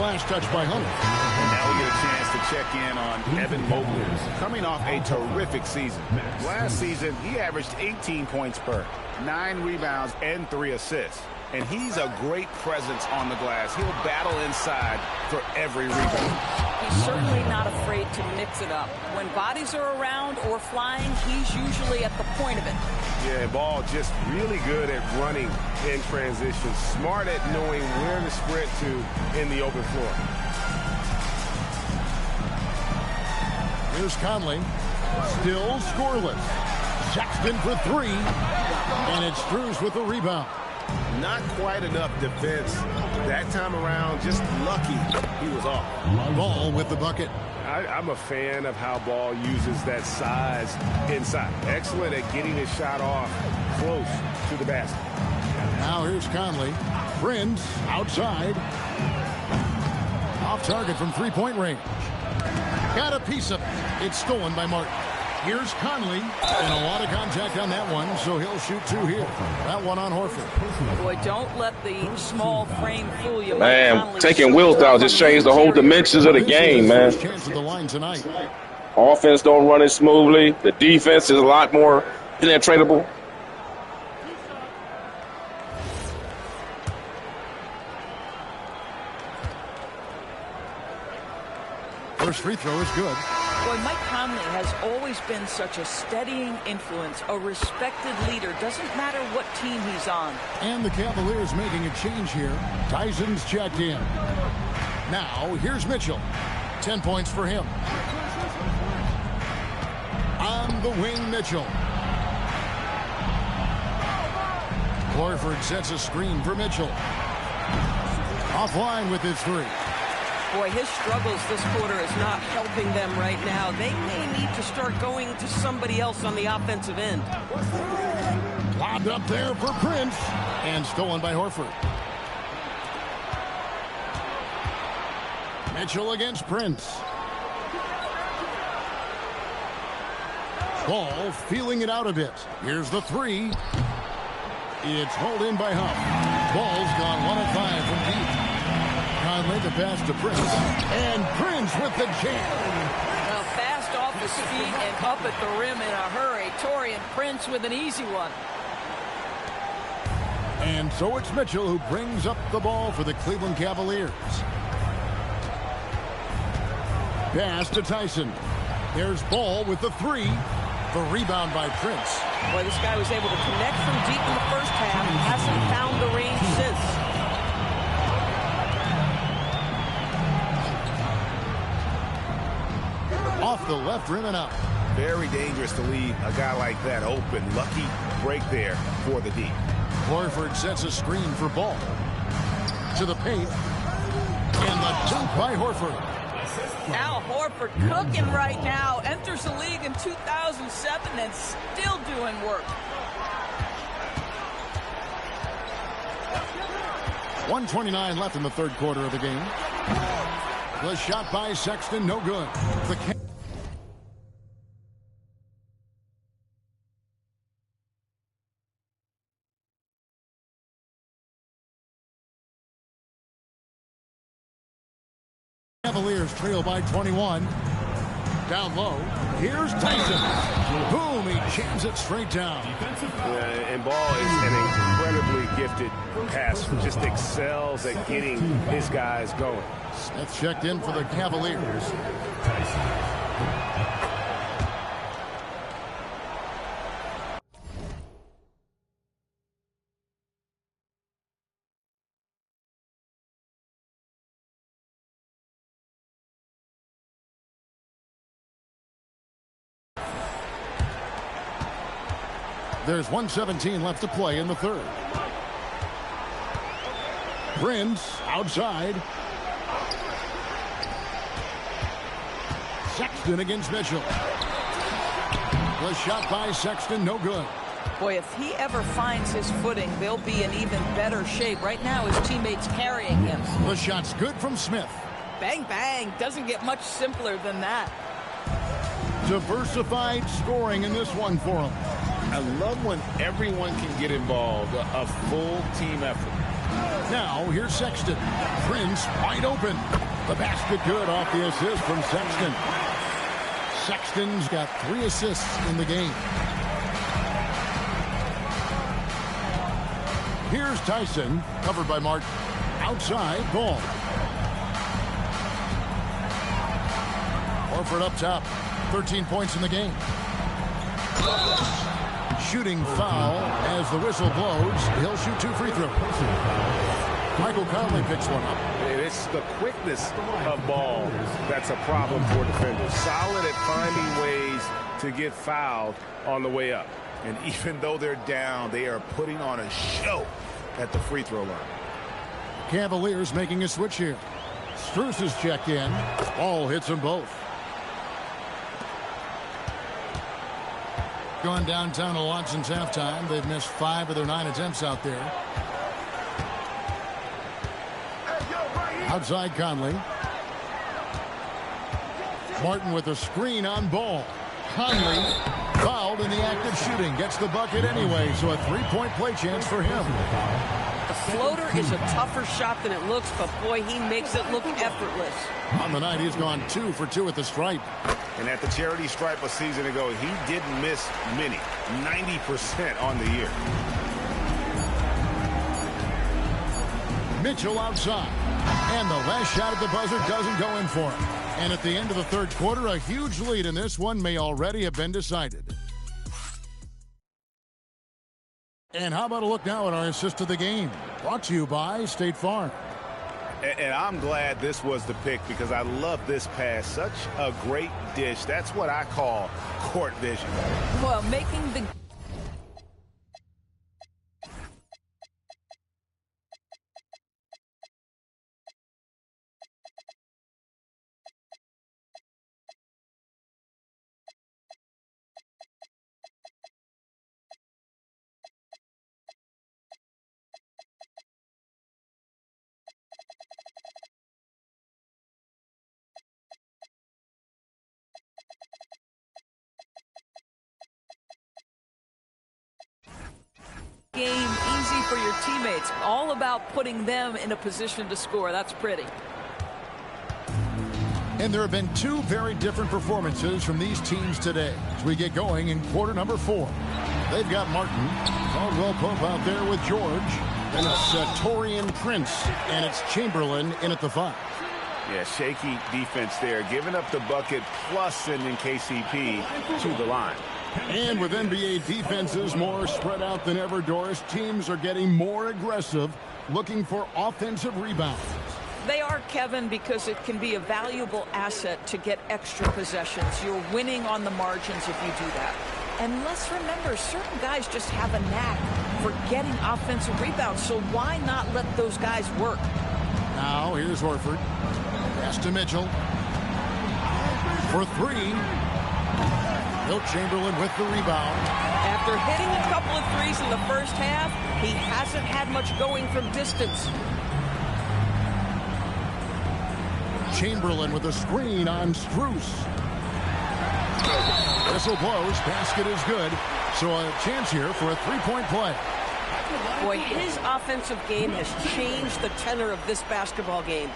Last touch by Hunter. And now we get a chance to check in on Evan Mobley, coming off a terrific season. Last season, he averaged 18 points per, 9 rebounds, and 3 assists. And he's a great presence on the glass. He'll battle inside for every rebound. He's certainly not afraid to mix it up. When bodies are around or flying, he's usually at the point of it. Yeah, Ball just really good at running in transition. Smart at knowing where to sprint to in the open floor. Here's Conley. Still scoreless. Jackson for 3. And it's Strus with the rebound. Not quite enough defense that time around. Just lucky he was off. Ball with the bucket. I'm a fan of how Ball uses that size inside. Excellent at getting his shot off close to the basket. Now here's Conley. Prince outside. Off target from three-point range. Got a piece of it. It's stolen by Martin. Here's Conley, and a lot of contact on that one, so he'll shoot 2 here. That one on Horford. Boy, don't let the small frame fool you. Man, taking Wilt out just changed the whole dimensions of the game, man. Chance of the line tonight. Offense don't run it smoothly. The defense is a lot more penetratable. First free throw is good. Boy, Mike Conley has always been such a steadying influence, a respected leader. Doesn't matter what team he's on. And the Cavaliers making a change here. Tyson's checked in. Now, here's Mitchell. 10 points for him. On the wing, Mitchell. Horford sets a screen for Mitchell. Offline with his 3. Boy, his struggles this quarter is not helping them right now. They may need to start going to somebody else on the offensive end. Lobbed up there for Prince. And stolen by Horford. Mitchell against Prince. Ball feeling it out a bit. Here's the 3. It's hauled in by Huff. Ball's gone 1 of 5 from deep. Conley the pass to Prince. And Prince with the jam. Well, fast off his feet and up at the rim in a hurry. Taurean Prince with an easy one. And so it's Mitchell who brings up the ball for the Cleveland Cavaliers. Pass to Tyson. There's Ball with the 3. The rebound by Prince. Boy, this guy was able to connect from deep in the first half. Hasn't found the range since. Off the left rim and out. Very dangerous to leave a guy like that open. Lucky break there for the D. Horford sets a screen for Ball. To the paint. And the dunk by Horford. Al Horford cooking right now. Enters the league in 2007 and still doing work. 1:29 left in the third quarter of the game. The shot by Sexton, no good. The Cavaliers trail by 21. Down low. Here's Tyson. Boom, he jams it straight down. And Ball is an incredibly gifted passer. Just excels at getting his guys going. Smith checked in for the Cavaliers. There's 1:17 left to play in the third. Prince outside. Sexton against Mitchell. The shot by Sexton, no good. Boy, if he ever finds his footing, they'll be in even better shape. Right now, his teammates carrying him. The shot's good from Smith. Bang, bang. Doesn't get much simpler than that. Diversified scoring in this one for him. I love when everyone can get involved, a full team effort. Now, here's Sexton. Prince wide open. The basket good off the assist from Sexton. Sexton's got 3 assists in the game. Here's Tyson, covered by Martin. Outside, Ball. Horford up top. 13 points in the game. Shooting foul as the whistle blows. He'll shoot 2 free throws. Michael Conley picks one up. It's the quickness of ball that's a problem for defenders. Solid at finding ways to get fouled on the way up. And even though they're down, they are putting on a show at the free throw line. Cavaliers making a switch here. Strus has checked in. Ball hits them both. Going downtown a lot since halftime. They've missed 5 of their 9 attempts out there. Outside Conley. Martin with a screen on Ball. Conley fouled in the act of shooting. Gets the bucket anyway, so a 3-point play chance for him. The floater is a tougher shot than it looks, but boy, he makes it look effortless. On the night, he's gone 2 for 2 at the stripe. And at the charity stripe a season ago, he didn't miss many. 90% on the year. Mitchell outside. And the last shot at the buzzer doesn't go in for him. And at the end of the third quarter, a huge lead in this one may already have been decided. And how about a look now at our assist of the game? Brought to you by State Farm. And I'm glad this was the pick because I love this pass. Such a great dish. That's what I call court vision. Well, making the game easy for your teammates. All about putting them in a position to score. That's pretty. And there have been 2 very different performances from these teams today as we get going in quarter number 4. They've got Martin, Caldwell Pope out there with George. Then it's Taurean Prince, and it's Chamberlain in at the 5. Yeah, shaky defense there. Giving up the bucket plus sending KCP to the line. And with NBA defenses more spread out than ever, Doris, teams are getting more aggressive, looking for offensive rebounds. They are, Kevin, because it can be a valuable asset to get extra possessions. You're winning on the margins if you do that. And let's remember, certain guys just have a knack for getting offensive rebounds, so why not let those guys work? Now, here's Horford. Pass to Mitchell. For 3. Wilt Chamberlain with the rebound. After hitting a couple of threes in the first half, he hasn't had much going from distance. Chamberlain with a screen on Strus. Whistle blows. Basket is good. So a chance here for a 3-point play. Boy, his offensive game has changed the tenor of this basketball game.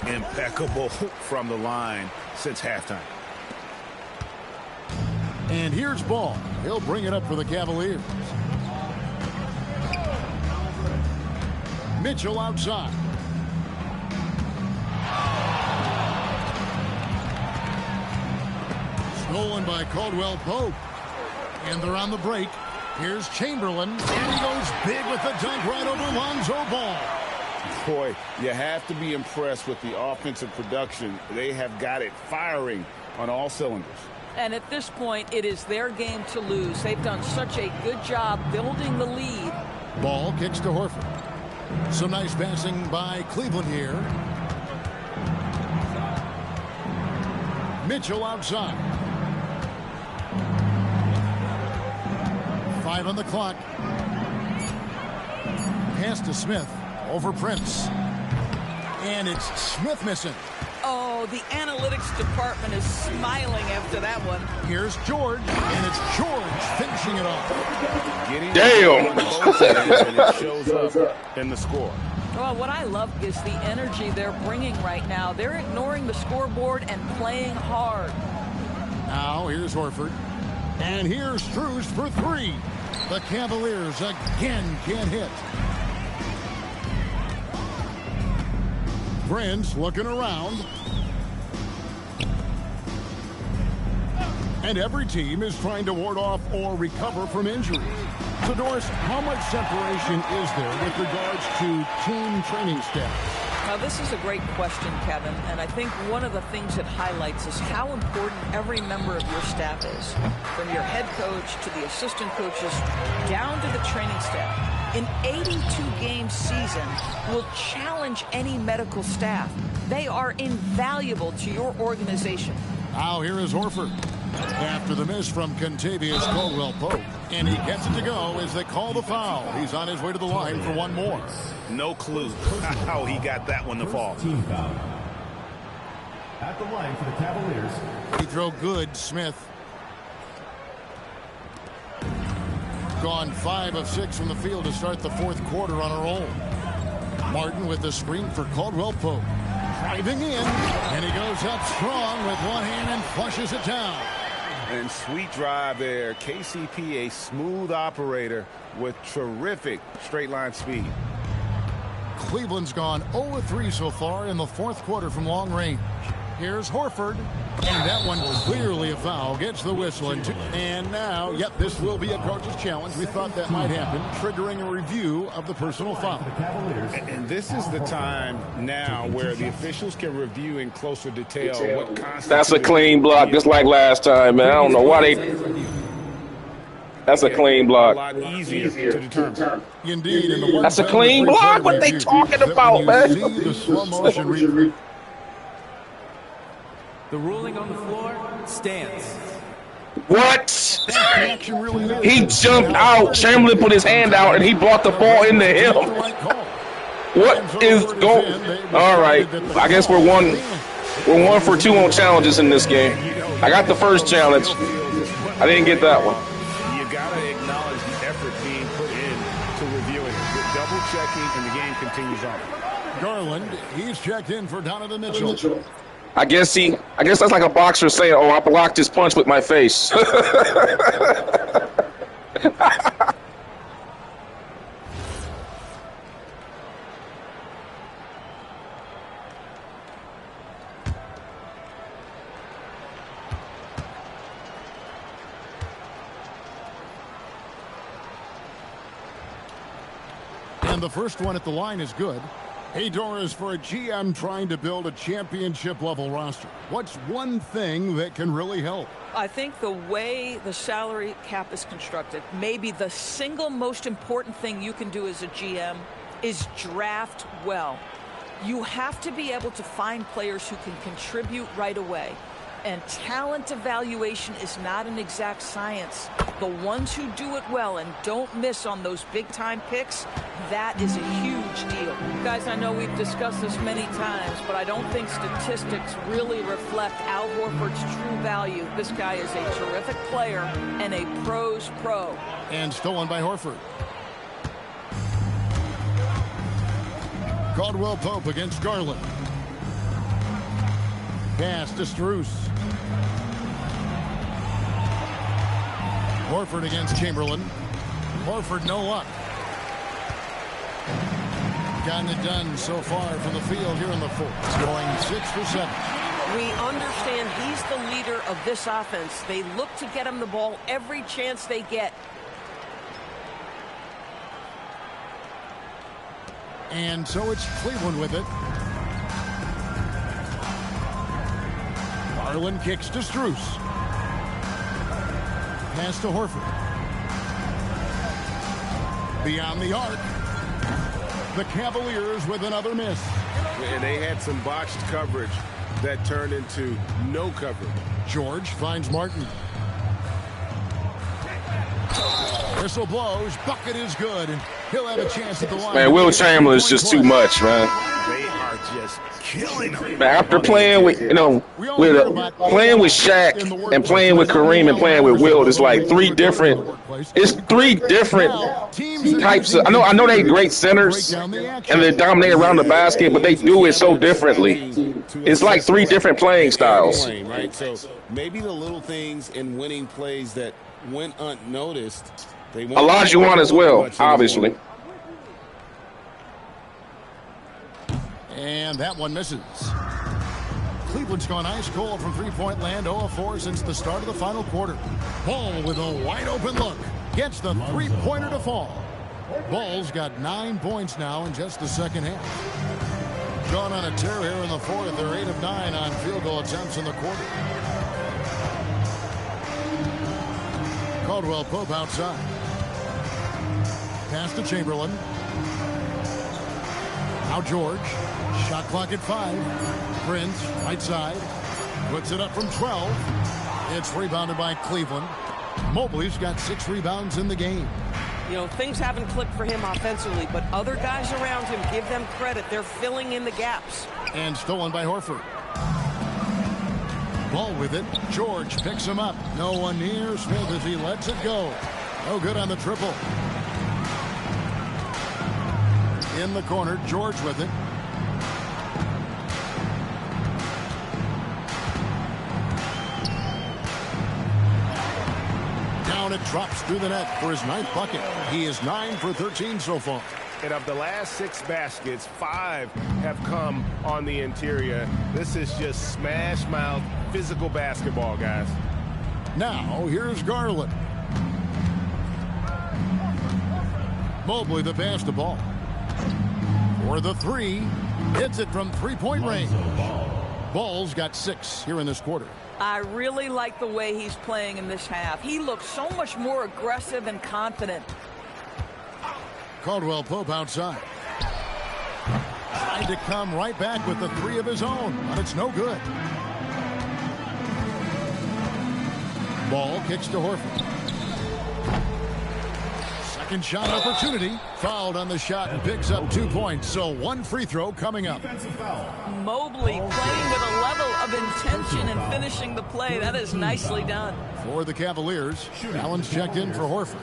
Impeccable from the line since halftime. And here's Ball. He'll bring it up for the Cavaliers. Mitchell outside. Stolen by Caldwell Pope. And they're on the break. Here's Chamberlain. And he goes big with the dunk right over Lonzo Ball. Boy, you have to be impressed with the offensive production. They have got it firing on all cylinders. And at this point, it is their game to lose. They've done such a good job building the lead. Ball kicks to Horford. Some nice passing by Cleveland here. Mitchell outside. 5 on the clock. Pass to Smith. Over Prince. And it's Smith missing. Oh, the analytics department is smiling after that one. Here's George, and it's George finishing it off. Damn. And it shows up in the score. Well, what I love is the energy they're bringing right now. They're ignoring the scoreboard and playing hard. Now, here's Horford. And here's Strus for three. The Cavaliers again can't hit. Prince looking around. And every team is trying to ward off or recover from injuries. So, Doris, how much separation is there with regards to team training staff? Now, this is a great question, Kevin, and I think one of the things it highlights is how important every member of your staff is, from your head coach to the assistant coaches down to the training staff. An 82-game season will challenge any medical staff. They are invaluable to your organization. Now here is Horford. After the miss from Contavious Caldwell-Pope. And he gets it to go as they call the foul. He's on his way to the line for one more. No clue how he got that one to fall. Team foul. At the line for the Cavaliers. He throw good, Smith. Gone 5 of 6 from the field to start the fourth quarter on a roll. Martin with the screen for Caldwell-Pope. Driving in, and he goes up strong with one hand and flushes it down. And sweet drive there. KCP, a smooth operator with terrific straight line speed. Cleveland's gone 0-3 so far in the fourth quarter from long range. Here's Horford. And that one clearly a foul. Gets the whistle. And now, yep, this will be a coach's challenge. We thought that might happen, triggering a review of the personal foul. And this is the time now where the officials can review in closer detail what constitutes. That's a clean block, just like last time, man. I don't know why they... That's a clean block. A lot easier to determine. Indeed. That's a clean block? What they talking about, man? The slow motion The ruling on the floor stands. What? He jumped out. Chamberlain put his hand out, and he brought the ball into him. What is going? All right. I guess we're one for 2 on challenges in this game. I got the first challenge. I didn't get that one. You got to acknowledge the effort being put in to reviewing. You're double checking, and the game continues on. Garland, he's checked in for Donovan Mitchell. I guess that's like a boxer saying, "Oh, I blocked his punch with my face." And the first one at the line is good. Hey, Doris, for a GM trying to build a championship-level roster, what's one thing that can really help? I think the way the salary cap is constructed, maybe the single most important thing you can do as a GM is draft well. You have to be able to find players who can contribute right away. And talent evaluation is not an exact science. The ones who do it well and don't miss on those big-time picks, that is a huge deal. Guys, I know we've discussed this many times, but I don't think statistics really reflect Al Horford's true value. This guy is a terrific player and a pro's pro. And stolen by Horford. Caldwell-Pope against Garland. Pass to Strus. Horford against Chamberlain. Horford, no luck. Gotten it done so far from the field here in the fourth. Going 6 for 7. We understand he's the leader of this offense. They look to get him the ball every chance they get. And so it's Cleveland with it. Garland kicks to Strus. Pass to Horford. Beyond the arc. The Cavaliers with another miss. And they had some botched coverage that turned into no coverage. George finds Martin. Whistle blows. Bucket is good. He'll have a chance at the line. Man, Wilt Chamberlain is just too much, man. They are just killing him. Man, after playing with, playing with Shaq and playing with Kareem and playing with Wilt, it's like three different types of. I know they great centers and they dominate around the basket, but they do it so differently. It's like three different playing styles. Right, so maybe the little things in winning plays that went unnoticed. Olajuwon as well, obviously. And that one misses. Cleveland's gone ice cold from three-point land, 0 of 4 since the start of the final quarter. Ball with a wide-open look. Gets the three-pointer to fall. Ball's got 9 points now in just the second half. Gone on a tear here in the fourth. They're 8 of 9 on field goal attempts in the quarter. Caldwell Pope outside. Pass to Chamberlain. Now George. Shot clock at 5. Prince, right side. Puts it up from 12. It's rebounded by Cleveland. Mobley's got 6 rebounds in the game. You know, things haven't clicked for him offensively, but other guys around him, give them credit. They're filling in the gaps. And stolen by Horford. Ball with it. George picks him up. No one near Smith as he lets it go. No good on the triple. In the corner, George with it. Down it drops through the net for his 9th bucket. He is 9 for 13 so far. And of the last 6 baskets, 5 have come on the interior. This is just smash mouth physical basketball, guys. Now here's Garland. Mobley the pass to Ball. For the 3, hits it from three-point range. Ball's got 6 here in this quarter. I really like the way he's playing in this half. He looks so much more aggressive and confident. Caldwell Pope outside. Trying to come right back with the 3 of his own, but it's no good. Ball kicks to Horford. Second shot opportunity. Fouled on the shot and picks up 2 points. So 1 free throw coming up. Mobley playing with a level of intention and finishing the play. That is nicely done. For the Cavaliers, Allen's checked in for Horford.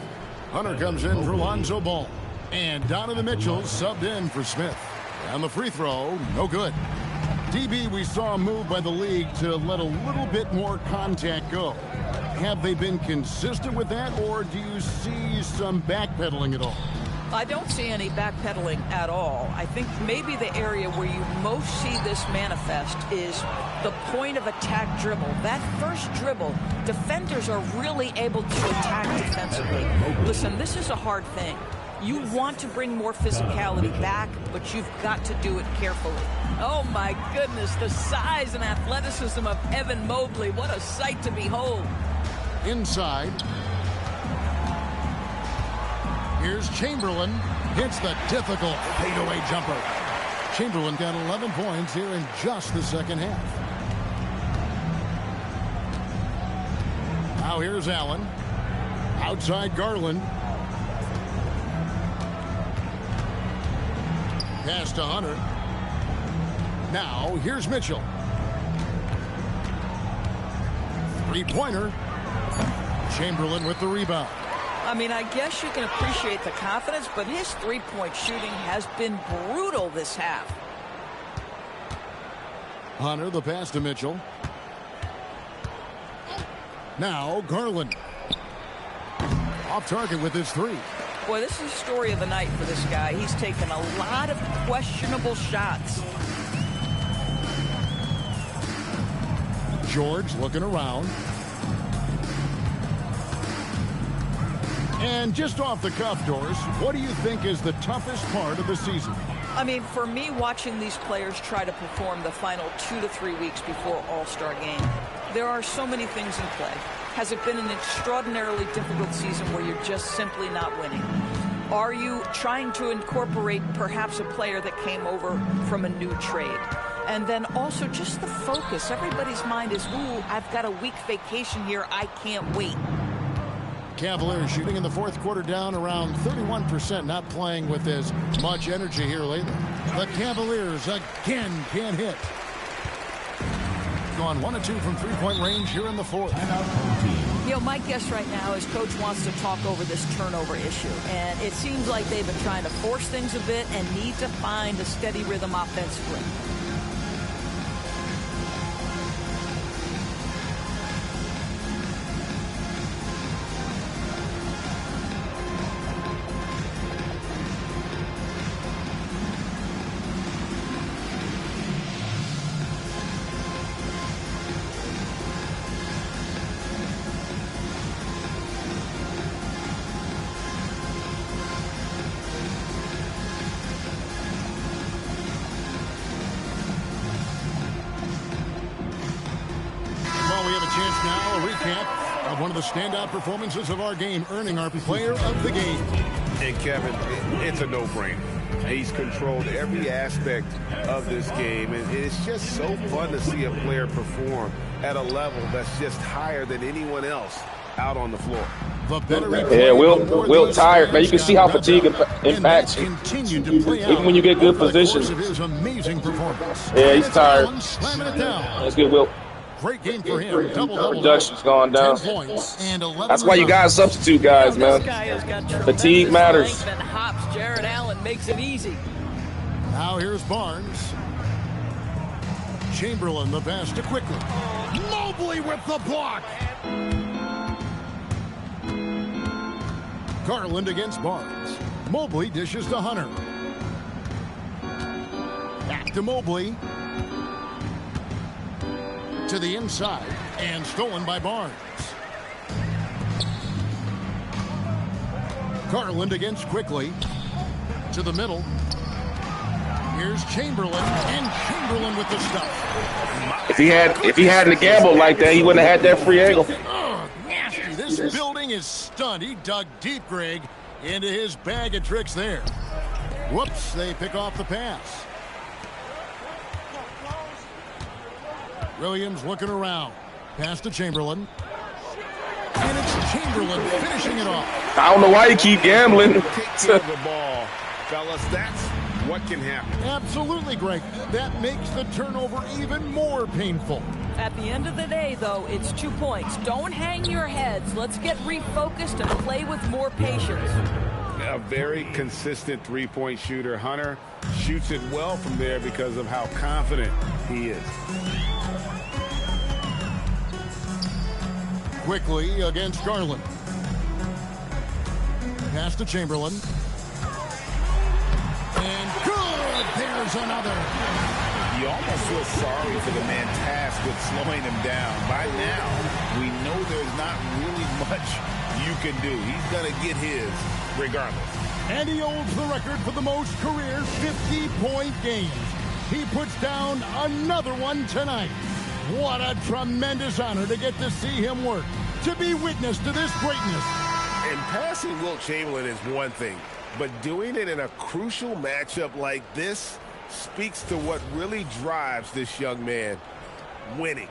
Hunter comes in for Lonzo Ball. And Donovan Mitchell subbed in for Smith. And the free throw, no good. DB, we saw a move by the league to let a little bit more contact go. Have they been consistent with that, or do you see some backpedaling at all? I don't see any backpedaling at all. I think maybe the area where you most see this manifest is the point of attack dribble. That first dribble, defenders are really able to attack defensively. Listen, this is a hard thing. You want to bring more physicality back, but you've got to do it carefully. Oh, my goodness, the size and athleticism of Evan Mobley. What a sight to behold. Inside. Here's Chamberlain. Hits the difficult fadeaway jumper. Chamberlain got 11 points here in just the second half. Now here's Allen. Outside Garland. Pass to Hunter. Now here's Mitchell. Three-pointer. Chamberlain with the rebound. I mean, I guess you can appreciate the confidence, but his three-point shooting has been brutal this half. Hunter, the pass to Mitchell. Now Garland. Off target with his 3. Boy, this is the story of the night for this guy. He's taken a lot of questionable shots. George looking around. And just off the cuff, Doris, what do you think is the toughest part of the season? I mean, for me, watching these players try to perform the final 2 to 3 weeks before All-Star game, there are so many things in play. Has it been an extraordinarily difficult season where you're just simply not winning? Are you trying to incorporate perhaps a player that came over from a new trade? And then also just the focus. Everybody's mind is, ooh, I've got a week vacation here. I can't wait. Cavaliers shooting in the fourth quarter down around 31%, not playing with as much energy here lately. The Cavaliers again can't hit. Gone 1 of 2 from three-point range here in the fourth. You know, my guess right now is Coach wants to talk over this turnover issue. And it seems like they've been trying to force things a bit and need to find a steady rhythm offensively. One of the standout performances of our game, earning our player of the game. And Kevin, it's a no-brainer. He's controlled every aspect of this game, and it's just so fun to see a player perform at a level that's just higher than anyone else out on the floor. Yeah, Wilt tired, man. You can see how fatigue impacts you. Even when you get good positions. Yeah, he's tired. Let's get Wilt. Great game for him. Production's gone down. That's why you got to substitute guys, man. Fatigue matters. Jared Allen makes it easy. Now here's Barnes. Chamberlain, the pass to quickly. Mobley with the block. Garland against Barnes. Mobley dishes to Hunter. Back to Mobley. To the inside and stolen by Barnes. Garland against quickly to the middle. Here's Chamberlain, and Chamberlain with the stuff. If he hadn't gambled like that, he wouldn't have had that free angle. Nasty. This building is stunned. He dug deep, Greg, into his bag of tricks there. Whoops, they pick off the pass. Williams looking around. Pass to Chamberlain. And it's Chamberlain finishing it off. I don't know why you keep gambling. Take care of the ball, fellas. That's what can happen. Absolutely, Greg. That makes the turnover even more painful. At the end of the day, though, it's 2 points. Don't hang your heads. Let's get refocused and play with more patience. A very consistent three-point shooter. Hunter shoots it well from there because of how confident he is. Quickly against Garland. Pass to Chamberlain. And good! There's another. You almost feel sorry for the man tasked with slowing him down. By now, we know there's not really much you can do. He's going to get his regardless. And he holds the record for the most career 50-point games. He puts down another one tonight. What a tremendous honor to get to see him work, to be witness to this greatness. And passing Wilt Chamberlain is one thing, but doing it in a crucial matchup like this speaks to what really drives this young man: winning.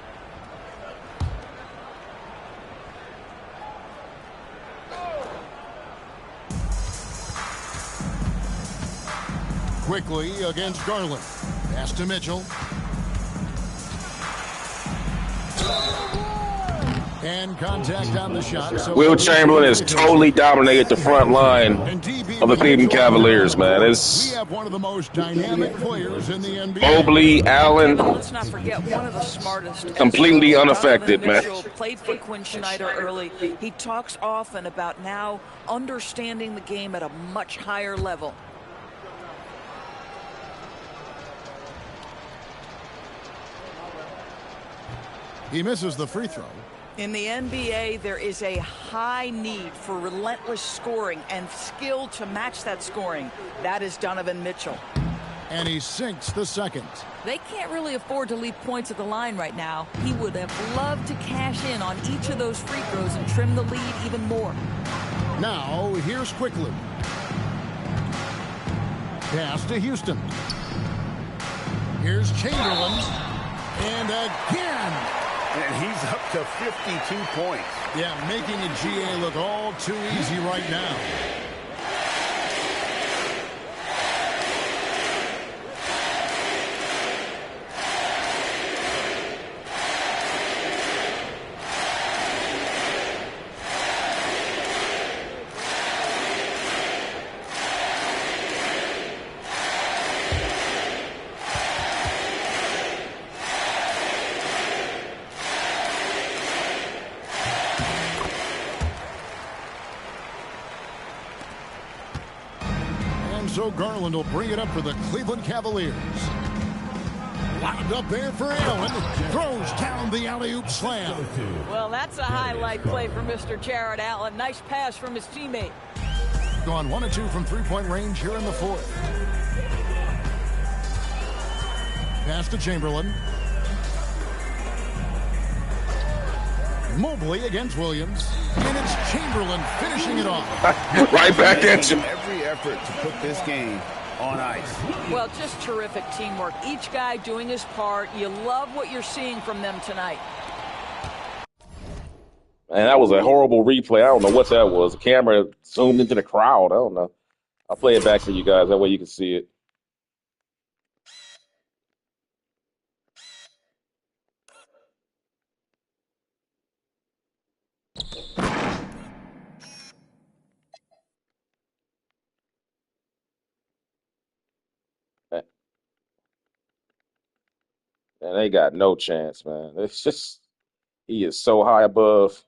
Quickly against Garland. Pass to Mitchell. And contact on the shot. So Wilt Chamberlain has totally dominated the front line of the Cleveland Cavaliers, man. We have one of the most dynamic players in the NBA. Mobley, Allen, Let's not forget one of the smartest. completely unaffected, man. Played for Quinn Snyder early. He talks often about now understanding the game at a much higher level. He misses the free throw. In the NBA, there is a high need for relentless scoring and skill to match that scoring. That is Donovan Mitchell. And he sinks the second. They can't really afford to leave points at the line right now. He would have loved to cash in on each of those free throws and trim the lead even more. Now, here's quickly. Pass to Houston. Here's Chamberlain. And again, And he's up to 52 points. Yeah, making a GA look all too easy right now. So Garland will bring it up for the Cleveland Cavaliers. Lined up there for Allen. Throws down the alley-oop slam. Well, that's a highlight play for Mr. Jared Allen. Nice pass from his teammate. Gone 1 of 2 from three-point range here in the fourth. Pass to Chamberlain. Mobley against Williams. And it's Chamberlain finishing it off. Right back at you. Every effort to put this game on ice. Well, just terrific teamwork. Each guy doing his part. You love what you're seeing from them tonight. Man, that was a horrible replay. I don't know what that was. The camera zoomed into the crowd. I don't know. I'll play it back for you guys. That way you can see it. And they got no chance, man. It's just, he is so high above.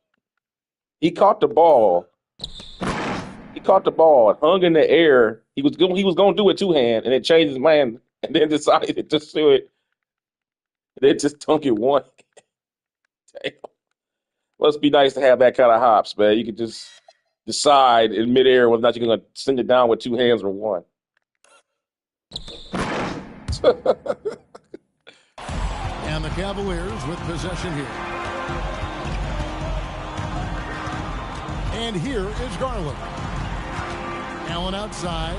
He caught the ball. He caught the ball, hung in the air. He was going to do it two-hand, and then changed his mind, and then decided to just do it. And then just dunk it one. Damn. Must be nice to have that kind of hops, man. You could just decide in midair whether or not you're going to send it down with two hands or one. And the Cavaliers with possession here. And here is Garland. Allen outside.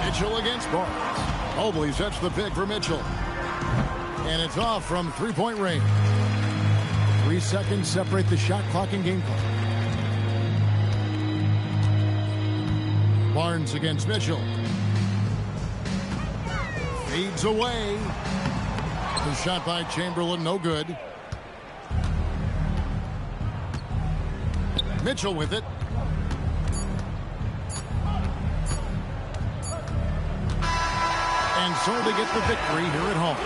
Mitchell against Barnes. Mobley sets the pick for Mitchell. And it's off from three-point range. 3 seconds separate the shot clock and game clock. Barnes against Mitchell. Fades away. The shot by Chamberlain, no good. Mitchell with it. And so they get the victory here at home.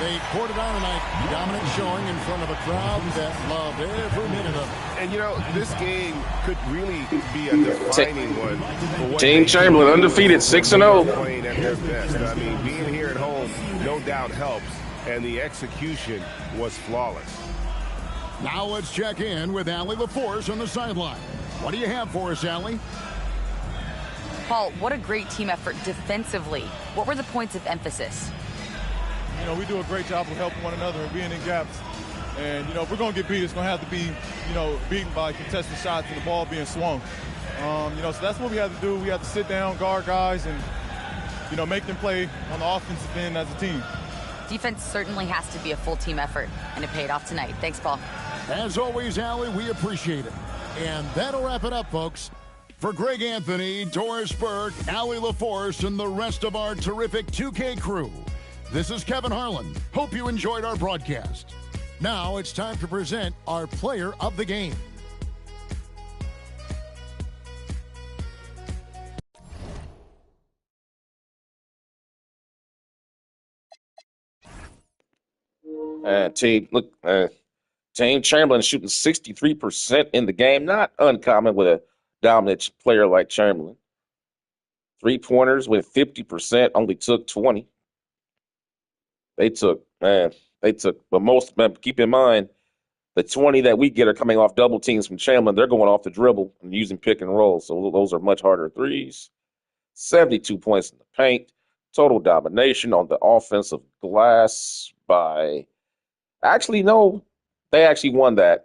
They poured it on tonight. Dominant showing in front of a crowd that loved every minute of it. And, you know, this game could really be a defining one. Team Chamberlain undefeated, 6-0. Playing at their best. I mean, being here at home no doubt helps, and the execution was flawless. Now let's check in with Allie LaForce on the sideline. What do you have for us, Allie? Paul, what a great team effort defensively. What were the points of emphasis? You know, we do a great job of helping one another and being in gaps. And, you know, if we're going to get beat, it's going to have to be, you know, beaten by contested shots and the ball being swung. You know, so that's what we have to do. We have to sit down, guard guys, and, you know, make them play on the offensive end as a team. Defense certainly has to be a full team effort, and it paid off tonight. Thanks, Paul. As always, Allie, we appreciate it. And that'll wrap it up, folks. For Greg Anthony, Doris Burke, Allie LaForce, and the rest of our terrific 2K crew, this is Kevin Harlan. Hope you enjoyed our broadcast. Now it's time to present our player of the game. Team Chamberlain shooting 63% in the game. Not uncommon with a dominant player like Chamberlain. 3-pointers with 50%, only took 20. But most, man, keep in mind, the 20 that we get are coming off double teams from Chamberlain. They're going off the dribble and using pick and roll. So those are much harder threes. 72 points in the paint. Total domination on the offensive glass by, actually, no, they actually won that.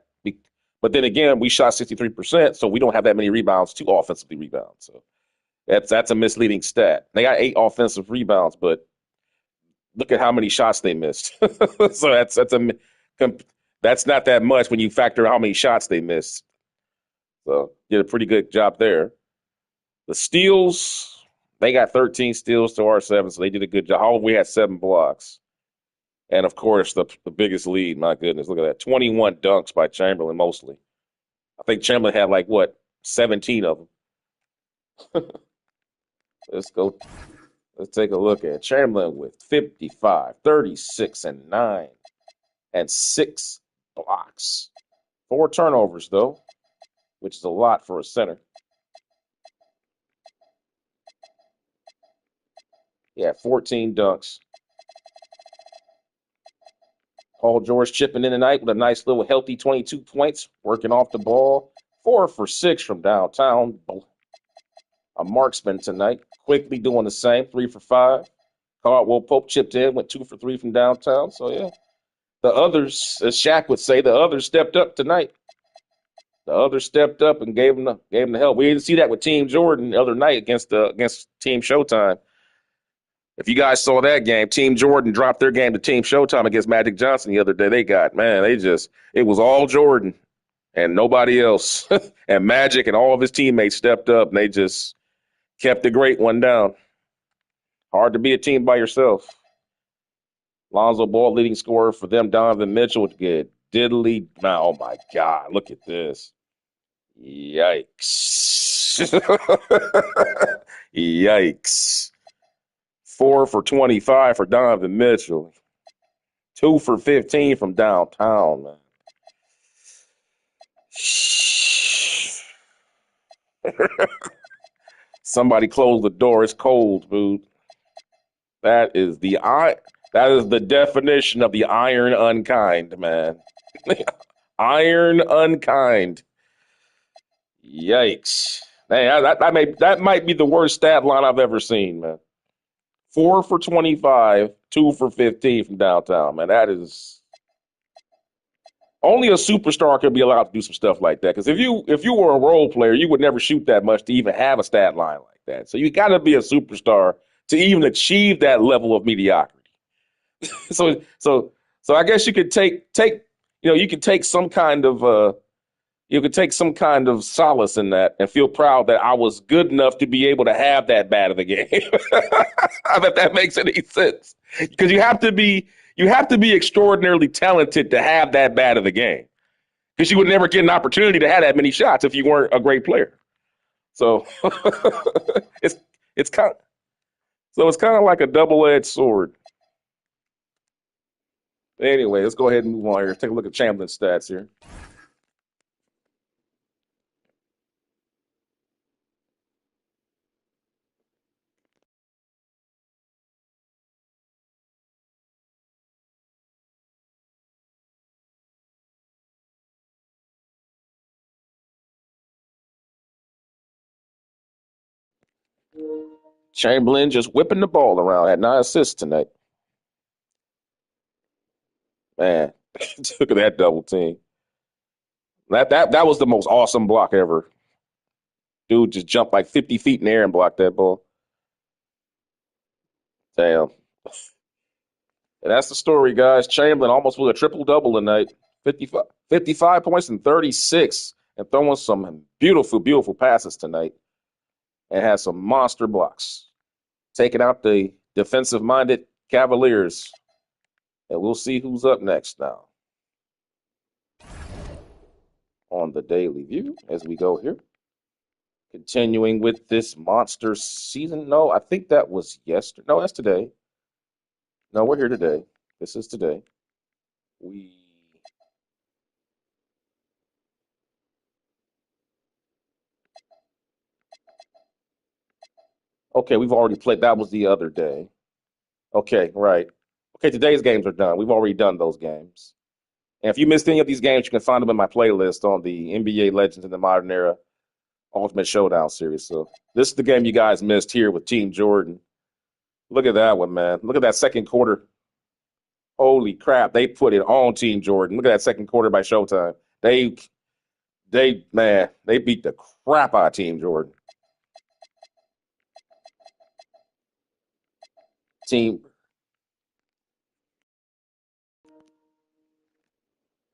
But then again, we shot 63%, so we don't have that many rebounds to offensively rebound. So that's a misleading stat. They got 8 offensive rebounds, but look at how many shots they missed. So that's not that much when you factor how many shots they missed. So did a pretty good job there. The steals, they got 13 steals to our 7, so they did a good job. However, we had 7 blocks. And, of course, the biggest lead, my goodness, look at that. 21 dunks by Chamberlain mostly. I think Chamberlain had 17 of them. Let's take a look at Chamberlain with 55, 36, and 9, and 6 blocks. 4 turnovers, though, which is a lot for a center. Yeah, 14 dunks. Paul George chipping in tonight with a nice little healthy 22 points, working off the ball. 4 for 6 from downtown. A marksman tonight, quickly doing the same, 3 for 5. Caldwell Pope chipped in, went 2 for 3 from downtown. So, yeah, the others, as Shaq would say, the others stepped up tonight. The others stepped up and gave him the help. We didn't see that with Team Jordan the other night against Team Showtime. If you guys saw that game, Team Jordan dropped their game to Team Showtime against Magic Johnson the other day. It was all Jordan and nobody else. And Magic and all of his teammates stepped up, and they just kept the great one down. Hard to be a team by yourself. Lonzo Ball, leading scorer for them. Donovan Mitchell with good diddly. Oh, my God. Look at this. Yikes. Yikes. 4 for 25 for Donovan Mitchell. 2 for 15 from downtown, man. Somebody close the door. It's cold, dude. That is the definition of the iron unkind, man. Iron unkind. Yikes. Man, that might be the worst stat line I've ever seen, man. 4 for 25, 2 for 15 from downtown, man. That is only a superstar could be allowed to do some stuff like that. Because if you were a role player, you would never shoot that much to even have a stat line like that. So you got to be a superstar to even achieve that level of mediocrity. So I guess you could take some kind of solace in that and feel proud that I was good enough to be able to have that bad of a game. I bet that makes any sense. Because you have to be extraordinarily talented to have that bad of a game. Because you would never get an opportunity to have that many shots if you weren't a great player. So it's kind of like a double-edged sword. Anyway, let's go ahead and move on here. Let's take a look at Chamberlain's stats here. Chamberlain just whipping the ball around. Had 9 assists tonight. Man, look at that double team. That was the most awesome block ever. Dude just jumped 50 feet in the air and blocked that ball. Damn. And that's the story, guys. Chamberlain almost with a triple-double tonight. 55 points and 36, and throwing some beautiful, beautiful passes tonight. And has some monster blocks. Taking out the defensive-minded Cavaliers. And we'll see who's up next now. On the Daily View as we go here. Continuing with this monster season. No, I think that was yesterday. No, that's today. No, we're here today. This is today. Okay, we've already played. That was the other day. Okay, right. Okay, today's games are done. We've already done those games. And if you missed any of these games, you can find them in my playlist on the NBA Legends in the Modern Era Ultimate Showdown series. So this is the game you guys missed here with Team Jordan. Look at that one, man. Look at that second quarter. Holy crap, they put it on Team Jordan. Look at that second quarter by Showtime. They beat the crap out of Team Jordan.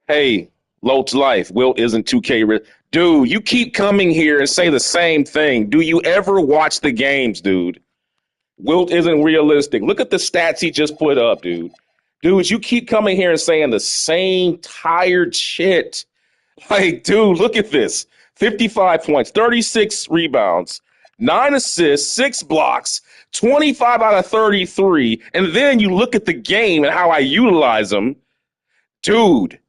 Hey, low to life. Wilt isn't 2K. Dude, you keep coming here and say the same thing. Do you ever watch the games, dude? Wilt isn't realistic. Look at the stats he just put up, dude. Dude, you keep coming here and saying the same tired shit. Like, dude, look at this. 55 points, 36 rebounds, 9 assists, 6 blocks, 25 out of 33. And then you look at the game and how I utilize them. Dude,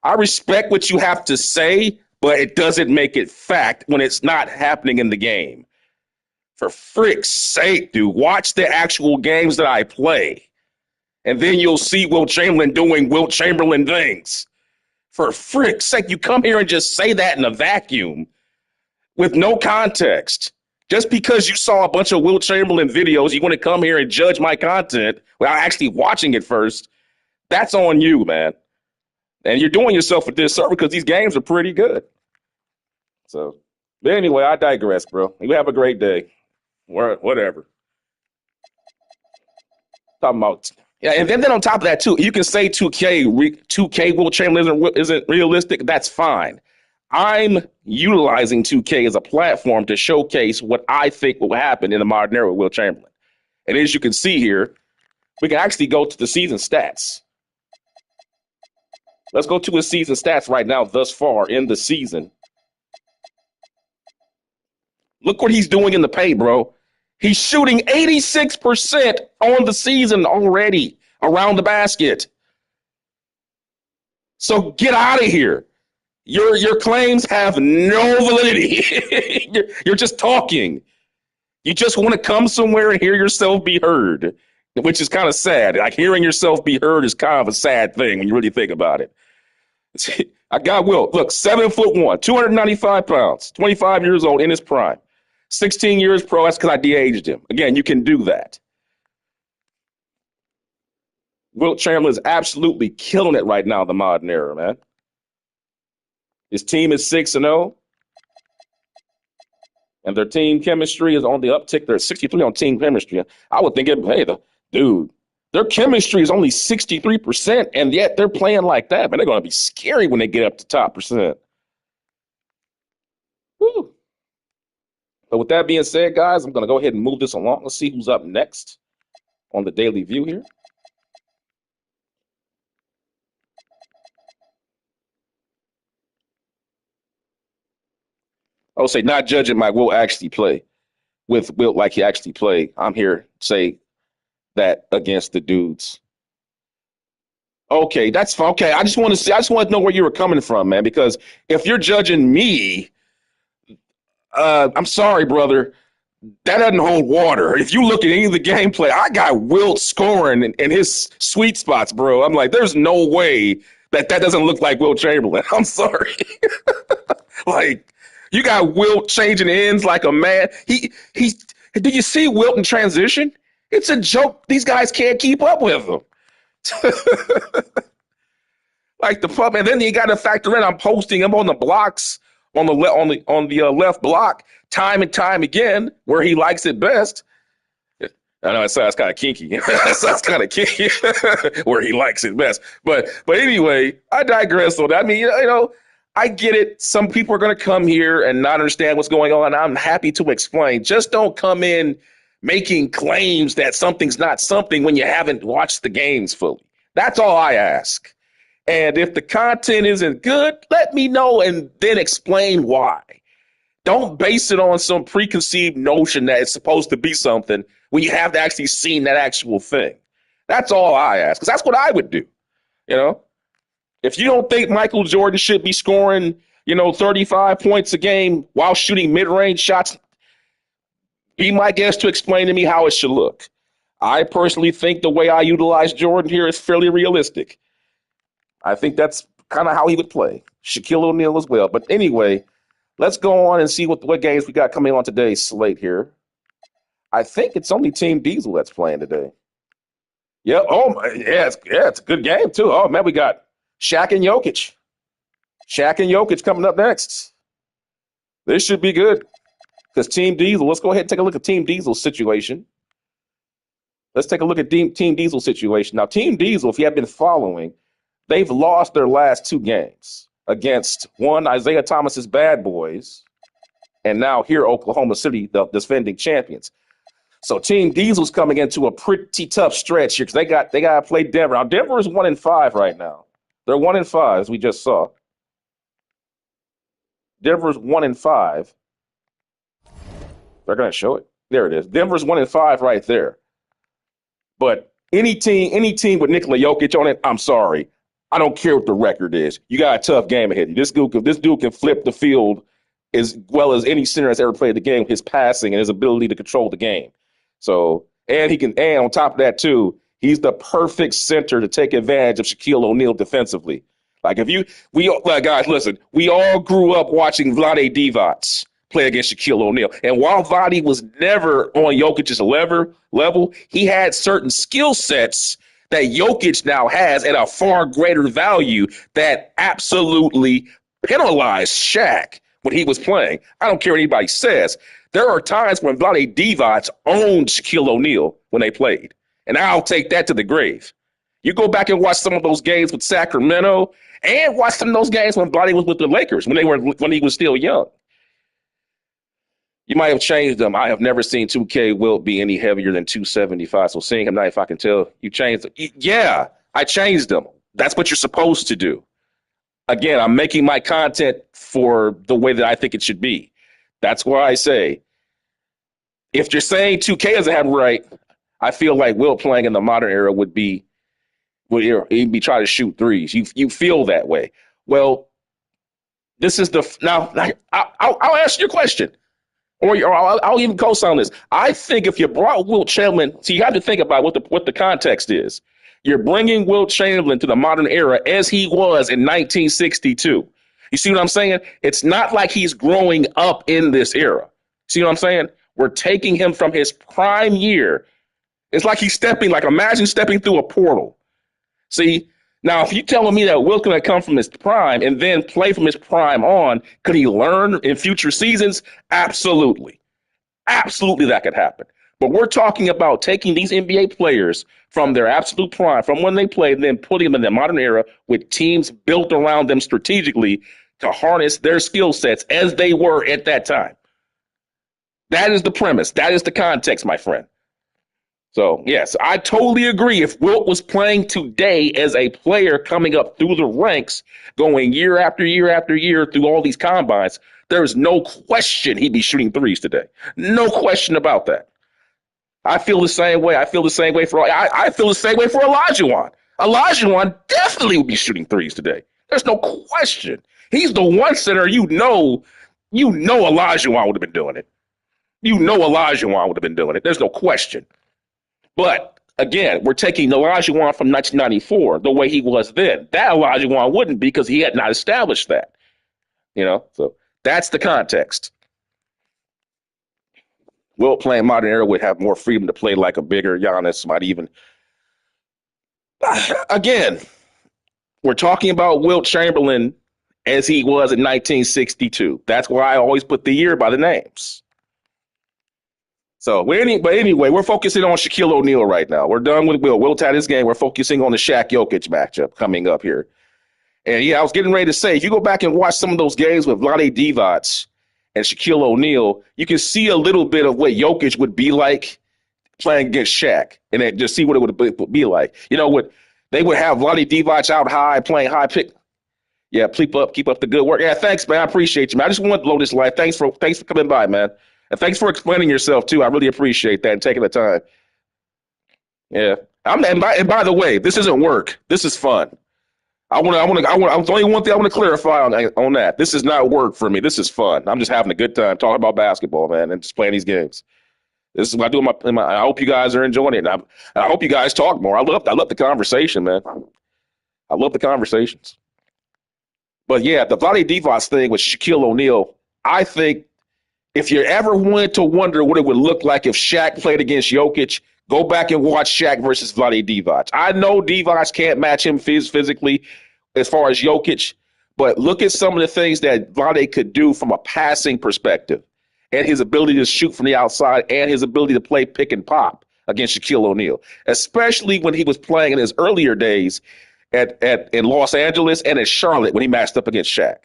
I respect what you have to say, but it doesn't make it fact when it's not happening in the game. For frick's sake, dude, watch the actual games that I play. And then you'll see Wilt Chamberlain doing Wilt Chamberlain things. For frick's sake, you come here and just say that in a vacuum with no context. Just because you saw a bunch of Wilt Chamberlain videos, you want to come here and judge my content without actually watching it first. That's on you, man. And you're doing yourself a disservice because these games are pretty good. So, but anyway, I digress, bro. You have a great day. Whatever. Talking about, yeah, and then on top of that too, you can say 2K Wilt Chamberlain isn't realistic. That's fine. I'm utilizing 2K as a platform to showcase what I think will happen in the modern era with Wilt Chamberlain. And as you can see here, we can actually go to the season stats. Let's go to his season stats right now thus far in the season. Look what he's doing in the paint, bro. He's shooting 86% on the season already around the basket. So get out of here. Your claims have no validity. You're just talking. You just want to come somewhere and hear yourself be heard, which is kind of sad. Like hearing yourself be heard is kind of a sad thing when you really think about it. I got Wilt. Look, 7'1", 295 pounds, 25 years old in his prime. 16 years pro, that's because I de-aged him. Again, you can do that. Wilt Chamberlain is absolutely killing it right now in the modern era, man. His team is 6-0. And their team chemistry is on the uptick. They're 63 on team chemistry. I would think, their chemistry is only 63%, and yet they're playing like that. Man, they're going to be scary when they get up to top percent. Woo. But with that being said, guys, I'm going to go ahead and move this along. Let's see who's up next on the Daily View here. I would say not judging my Wilt actually play with Wilt like he actually played. I'm here to say that against the dudes. Okay, that's fine. Okay, I just want to know where you were coming from, man, because if you're judging me, I'm sorry, brother. That doesn't hold water. If you look at any of the gameplay, I got Wilt scoring in his sweet spots, bro. I'm like, there's no way that doesn't look like Wilt Chamberlain. I'm sorry. Like, you got Wilt changing ends like a man. Did you see Wilt in transition? It's a joke. These guys can't keep up with him. Like the pub, and then you got to factor in. I'm posting him on the blocks on the left block time and time again where he likes it best. I know it sounds kind of kinky. It sounds kind of kinky where he likes it best. But anyway, I digress on that. I mean, I get it. Some people are going to come here and not understand what's going on. I'm happy to explain. Just don't come in making claims that something's not something when you haven't watched the games fully. That's all I ask. And if the content isn't good, let me know and then explain why. Don't base it on some preconceived notion that it's supposed to be something when you have actually seen that actual thing. That's all I ask, because that's what I would do. If you don't think Michael Jordan should be scoring, 35 points a game while shooting mid-range shots, be my guest to explain to me how it should look. I personally think the way I utilize Jordan here is fairly realistic. I think that's kind of how he would play. Shaquille O'Neal as well. But anyway, let's go on and see what games we got coming on today's slate here. I think it's only Team Diesel that's playing today. Yeah. Oh, it's a good game, too. Oh, man, we got Shaq and Jokic. Shaq and Jokic coming up next. This should be good. Because Team Diesel, let's go ahead and take a look at Team Diesel's situation. Let's take a look at Team Diesel's situation. Now, Team Diesel, if you have been following, they've lost their last 2 games against one, Isaiah Thomas's Bad Boys, and now here Oklahoma City, the defending champions. So Team Diesel's coming into a pretty tough stretch here because they got to play Denver. Now Denver is 1-5 right now. They're 1-5 as we just saw. Denver's 1-5. They're going to show it. There it is. Denver's 1-5 right there. But any team with Nikola Jokic on it, I'm sorry. I don't care what the record is. You got a tough game ahead of you. This dude can flip the field as well as any center that's ever played the game, his passing and his ability to control the game. So, and on top of that too, he's the perfect center to take advantage of Shaquille O'Neal defensively. Like guys, listen, we all grew up watching Vlade Divac play against Shaquille O'Neal. And while Vlade was never on Jokic's level, he had certain skill sets that Jokic now has at a far greater value that absolutely penalized Shaq when he was playing. I don't care what anybody says. There are times when Vlade Divac owned Shaquille O'Neal when they played. And I'll take that to the grave. You go back and watch some of those games with Sacramento and watch some of those games when Vlade was with the Lakers, when he was still young. You might have changed them. I have never seen 2K Wilt be any heavier than 275. So seeing him now, if I can tell, you changed them. Yeah, I changed them. That's what you're supposed to do. Again, I'm making my content for the way that I think it should be. That's why I say, if you're saying 2K doesn't have right, I feel like Wilt playing in the modern era would be trying to shoot threes. You feel that way. Well, this is now. I'll ask you a question, or I'll even co-sign this. I think if you brought Wilt Chamberlain, so you have to think about what the context is. You're bringing Wilt Chamberlain to the modern era as he was in 1962. You see what I'm saying? It's not like he's growing up in this era. See what I'm saying? We're taking him from his prime year. It's like imagine stepping through a portal. See, now if you're telling me that Wilt's going to come from his prime and then play from his prime on, could he learn in future seasons? Absolutely. Absolutely that could happen. But we're talking about taking these NBA players from their absolute prime, from when they played, and then putting them in the modern era with teams built around them strategically to harness their skill sets as they were at that time. That is the premise. That is the context, my friend. So, yes, I totally agree. If Wilt was playing today as a player coming up through the ranks, going year after year after year through all these combines, there's no question he'd be shooting threes today. No question about that. I feel the same way. I feel the same way for Olajuwon. Olajuwon definitely would be shooting threes today. There's no question. He's the one center you know Olajuwon would have been doing it. Olajuwon would have been doing it. There's no question. But, again, we're taking Olajuwon from 1994 the way he was then. That Olajuwon wouldn't because he had not established that. So that's the context. Wilt playing modern era would have more freedom to play like a bigger Giannis, might even. Again, we're talking about Wilt Chamberlain as he was in 1962. That's why I always put the year by the names. So, but anyway, we're focusing on Shaquille O'Neal right now. We're done with Wilt. Wilt had his game. We're focusing on the Shaq-Jokic matchup coming up here. And, yeah, I was getting ready to say, if you go back and watch some of those games with Vlade Divac and Shaquille O'Neal, you can see a little bit of what Jokic would be like playing against Shaq, and then just see what it would be like. They would have Vlade Divac out high, playing high pick. Yeah, keep up the good work. Yeah, thanks, man. I appreciate you, man. I just wanted to blow this light. Thanks for coming by, man. And thanks for explaining yourself, too. I really appreciate that and taking the time. Yeah. And by the way, this isn't work. This is fun. There's only one thing I want to clarify on that. This is not work for me. This is fun. I'm just having a good time talking about basketball, man, and just playing these games. This is what I do I hope you guys are enjoying it. And I hope you guys talk more. I love the conversation, man. I love the conversations. But, yeah, the Vlade Divac thing with Shaquille O'Neal, I think if you ever wanted to wonder what it would look like if Shaq played against Jokic, go back and watch Shaq versus Vlade Divac. I know Divac can't match him physically as far as Jokic, but look at some of the things that Vlade could do from a passing perspective and his ability to shoot from the outside and his ability to play pick and pop against Shaquille O'Neal, especially when he was playing in his earlier days in Los Angeles and in Charlotte when he matched up against Shaq.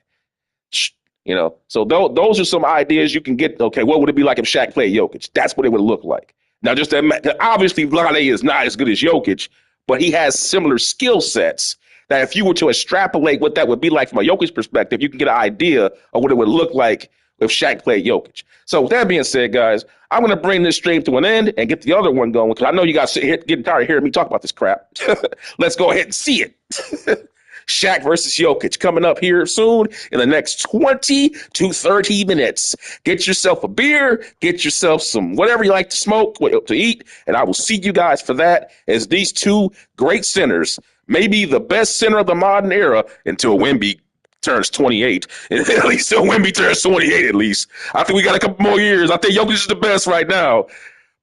So those are some ideas you can get. Okay, what would it be like if Shaq played Jokic? That's what it would look like. Now, just that, obviously, Vlade is not as good as Jokic, but he has similar skill sets that if you were to extrapolate what that would be like from a Jokic perspective, you can get an idea of what it would look like if Shaq played Jokic. So with that being said, guys, I'm going to bring this stream to an end and get the other one going because I know you guys getting tired of hearing me talk about this crap. Let's go ahead and see it. Shaq versus Jokic coming up here soon in the next 20 to 30 minutes. Get yourself a beer, get yourself some whatever you like to smoke, to eat, and I will see you guys for that as these two great centers, maybe the best center of the modern era until Wemby turns 28. At least till Wemby turns 28 at least. I think we got a couple more years. I think Jokic is the best right now.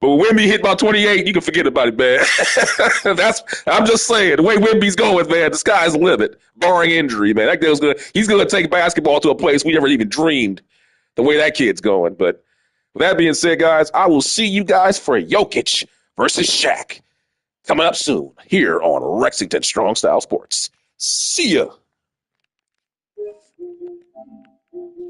But when Wemby hit about 28, you can forget about it, man. I'm just saying, the way Wemby's going, man, the sky's the limit, barring injury, man. That guy's he's going to take basketball to a place we never even dreamed the way that kid's going. But with that being said, guys, I will see you guys for Jokic versus Shaq coming up soon here on Lexington Strong Style Sports. See ya.